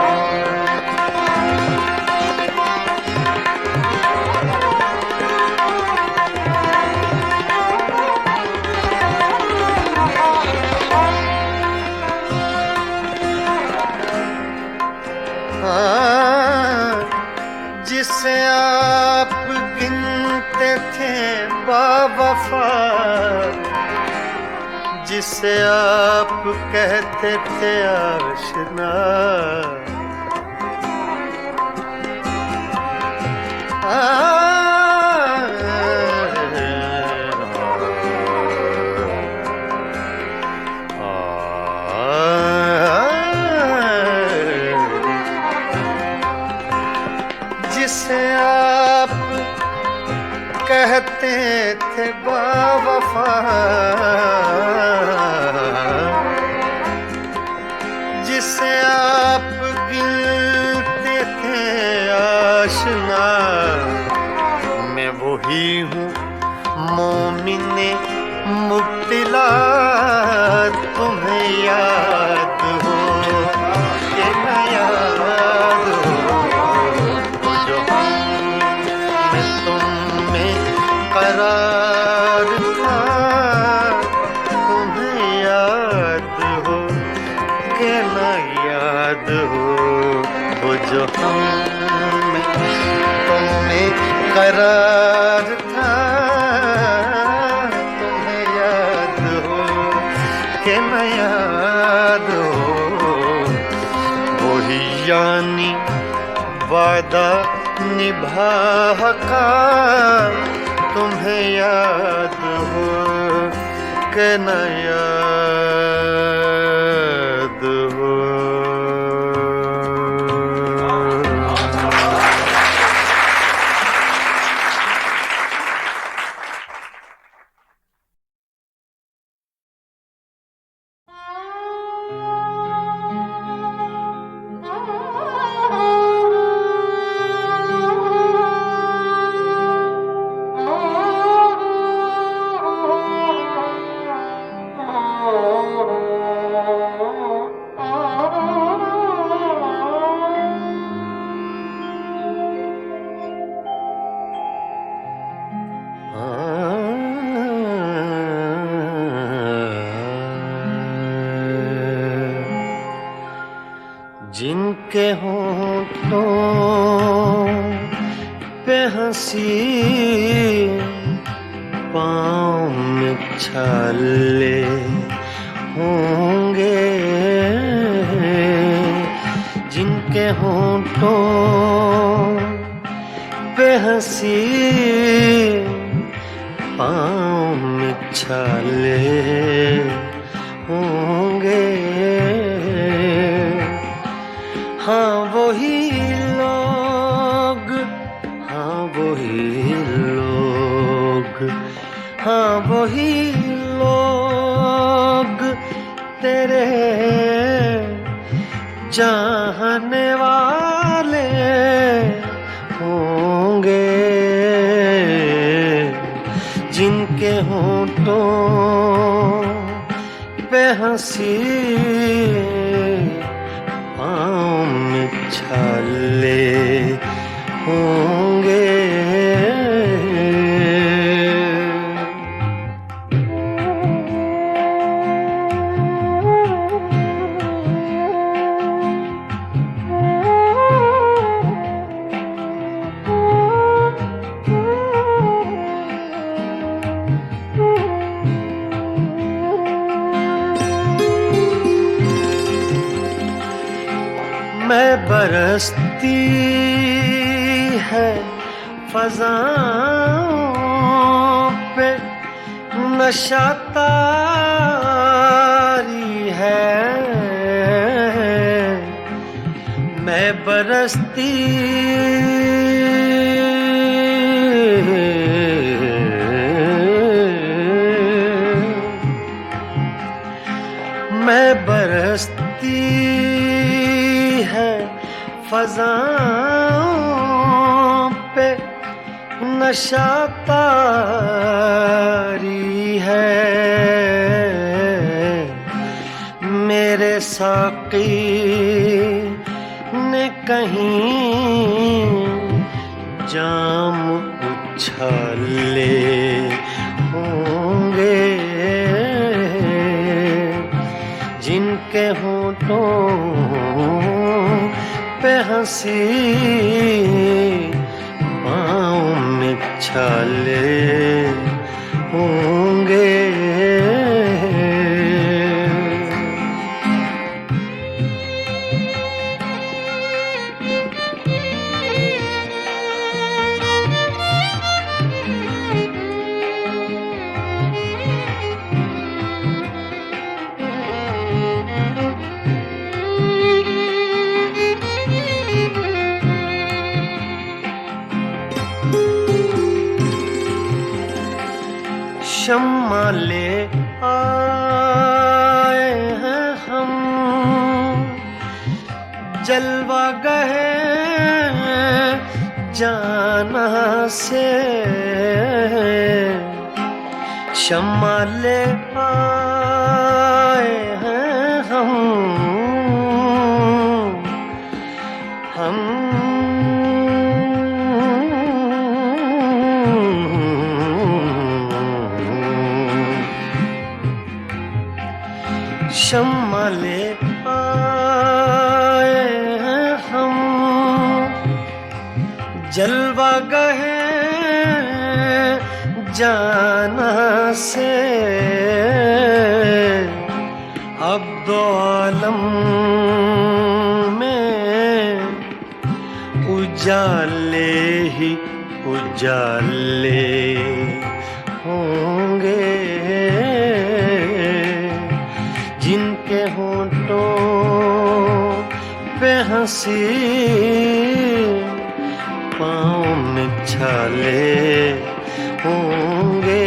जिसे आप गिनते थे बावफा, जिसे आप कहते थे आशना, जिसे आप कहते थे बावफा, जिसे आप गिनते थे आशना, मैं वही हूँ मोमिने मुब्तिला, तुम्हें याद हो कि न याद हो। जो मैं तुम में करार था, तुम्हें याद हो कि न याद हो। वो जो हम में तुम में करार था, तुम्हें याद हो कि न याद हो। वही यानी वादा निभा का, तुम्हें याद हो कि न याद हो। जिनके होठों पे हंसी, पाँव में छाले होंगे, जिनके होठों पे हंसी, पाँव में में छाले होंगे। हाँ वही लोग, हाँ वही लोग, हाँ वही लोग तेरे चाहने वाले होंगे, जिनके होंठों पे हंसी पाँव में छाले होंगे। मैं बरसती है फ़ज़ाओं पे नशा तारी है। मैं बरसती मैं बरसती है फ़ज़ाओं पे नशा तारी है। मेरे साक़ी ने कहीं जाम उछाले होंगे, जिनके होंठों पे हंसी पाँव में छाले होंगे। शम्मा ले आए हैं हम, जलवा गए जाना से। शम्मा ले आए हैं हम शम्मा ले आए हैं हम, जलवा गए जाना से। अब दो आलम में उजाले ही उजाले होंगे, जिनके होंठों पे हंसी पाँव में छाले होंगे।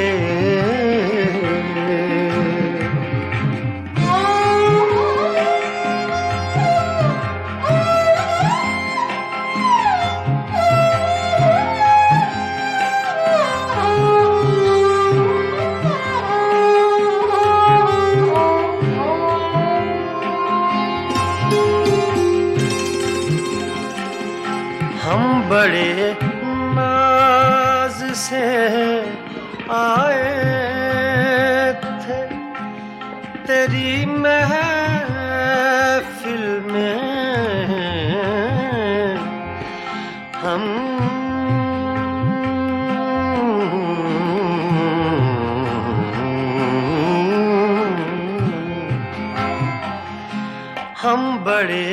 हम बड़े नाज से आए थे तेरी महफिल में, हम बड़े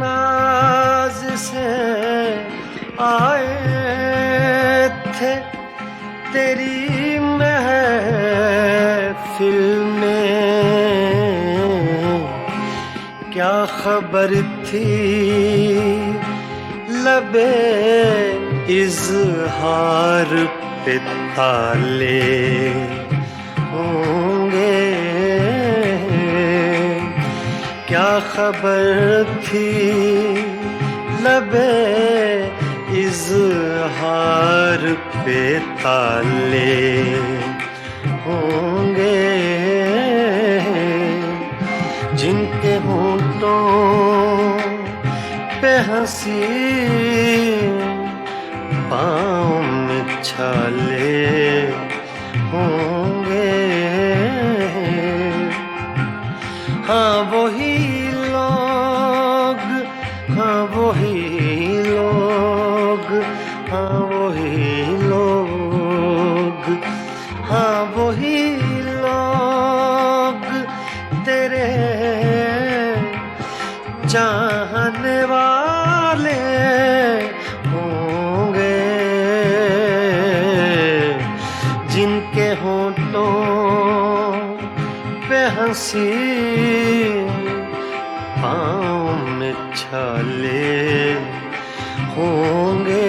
नाज से आए थे तेरी महफिल महफिल में क्या खबर थी, लबे इज़हार पे ताले होंगे। क्या खबर थी, लबे इज़हार पे ताले होंगे। जिनके होंठों पे हंसी, पाँव में छाले होंगे। हाँ वही लोग, हाँ वही लोग, हाँ वही लोग, हाँ वही लोग तेरे चाहने वाले होंगे। जिनके होंठों पे हंसी, पाँव में छाले होंगे।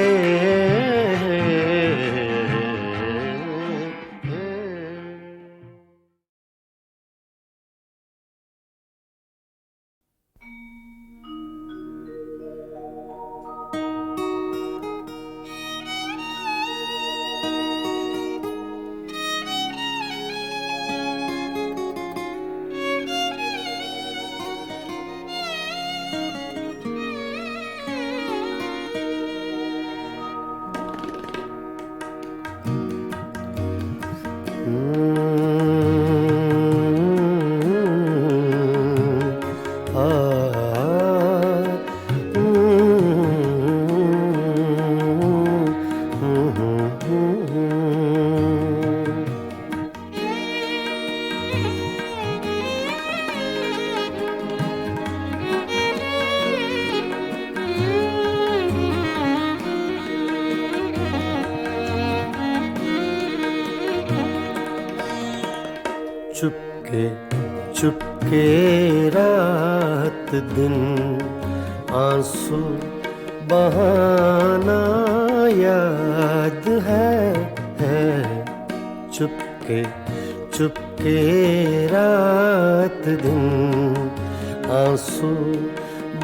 चुपके चुपके रात दिन आंसू बहाना याद है। चुपके चुपके रात दिन आंसू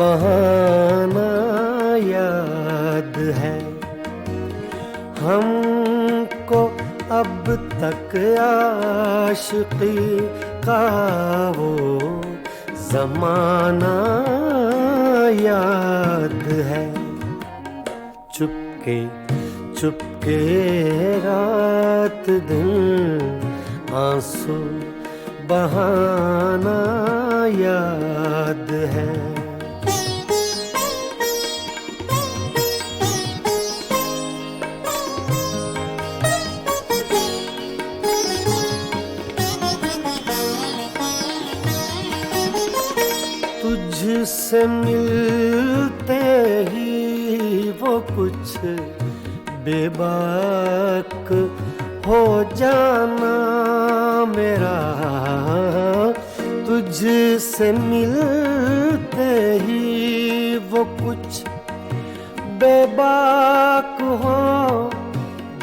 बहाना याद है। हमको अब तक आशिकी का वो ज़माना याद है। चुपके चुपके रात दिन आंसू बहाना याद है। तुझसे मिलते ही वो कुछ बेबाक हो जाना मेरा। तुझसे मिलते ही वो कुछ बेबाक हो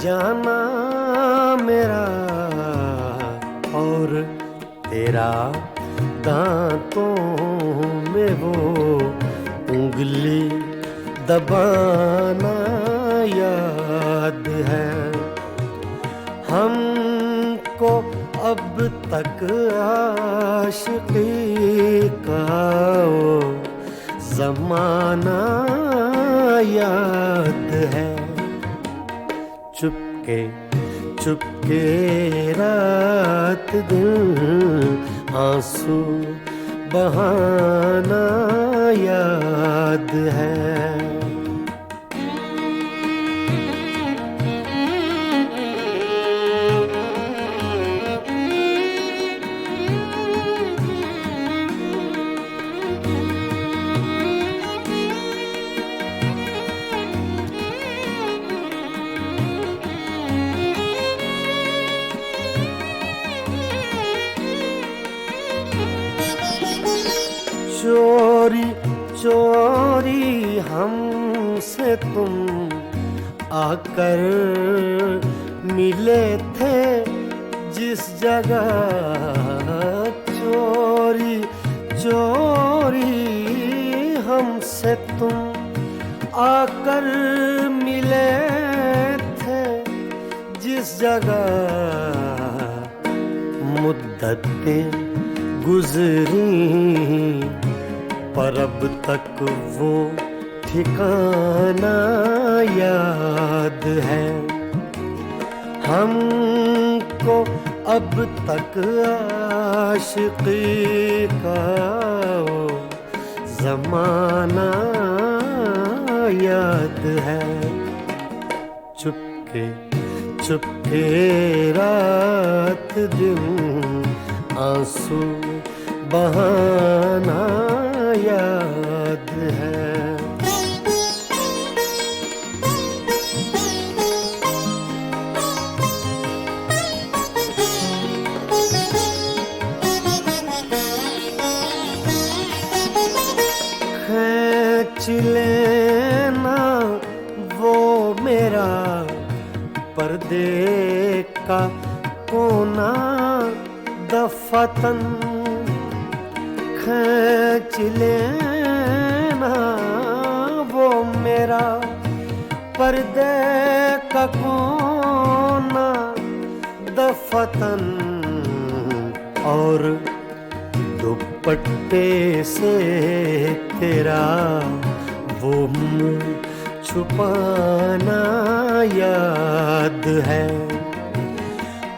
जाना मेरा। और तेरा दांतों में वो उंगली दबाना याद है। हमको अब तक आशिकी का वो ज़माना याद है। चुपके चुपके रात दिन आंसू बहाना याद है। चोरी चोरी हमसे तुम आकर मिले थे जिस जगह, चोरी चोरी हमसे तुम आकर मिले थे जिस जगह। मुद्दतें गुजरी पर अब तक वो ठिकाना याद है हमको, अब तक आशिकी का वो ज़माना याद है। चुपके चुपके रात दिन आंसू बहाना याद है। खींच लेना वो मेरा पर्दे का कोना दफतन, खींच लेना वो मेरा पर्दे का कोना दफतन, और दुपट्टे से तेरा वो मुँह छुपाना याद है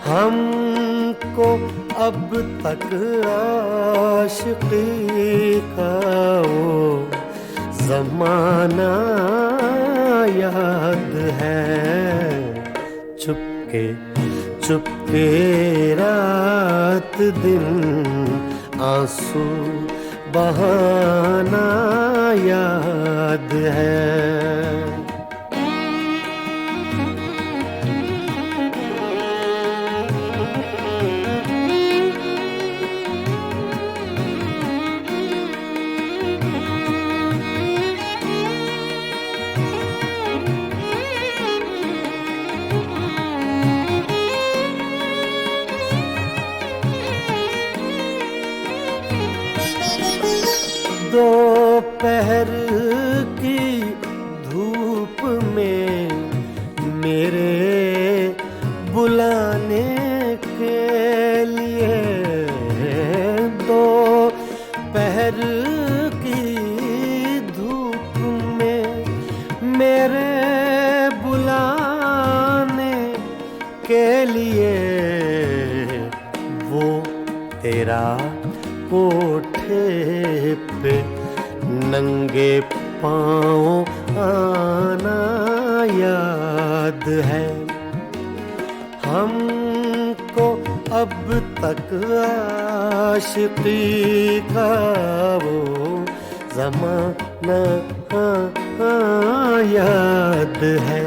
हमको, अब तक आशिकी का वो ज़माना याद है। चुपके चुपके रात दिन आंसू बहाना याद है। दोपहर की धूप में मेरे बुलाने के लिए, दोपहर की धूप में मेरे बुलाने के लिए, वो तेरा कोठे पे नंगे पाँव आना याद है हमको, अब तक आशिकी का वो ज़माना याद है।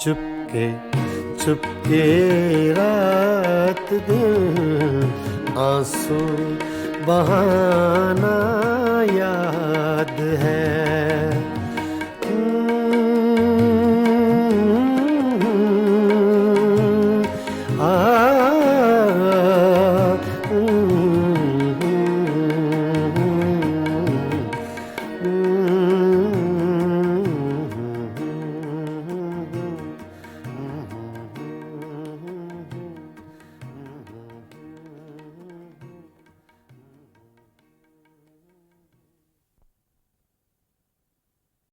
चुपके चुपके रात दिन आंसू बहाना याद है।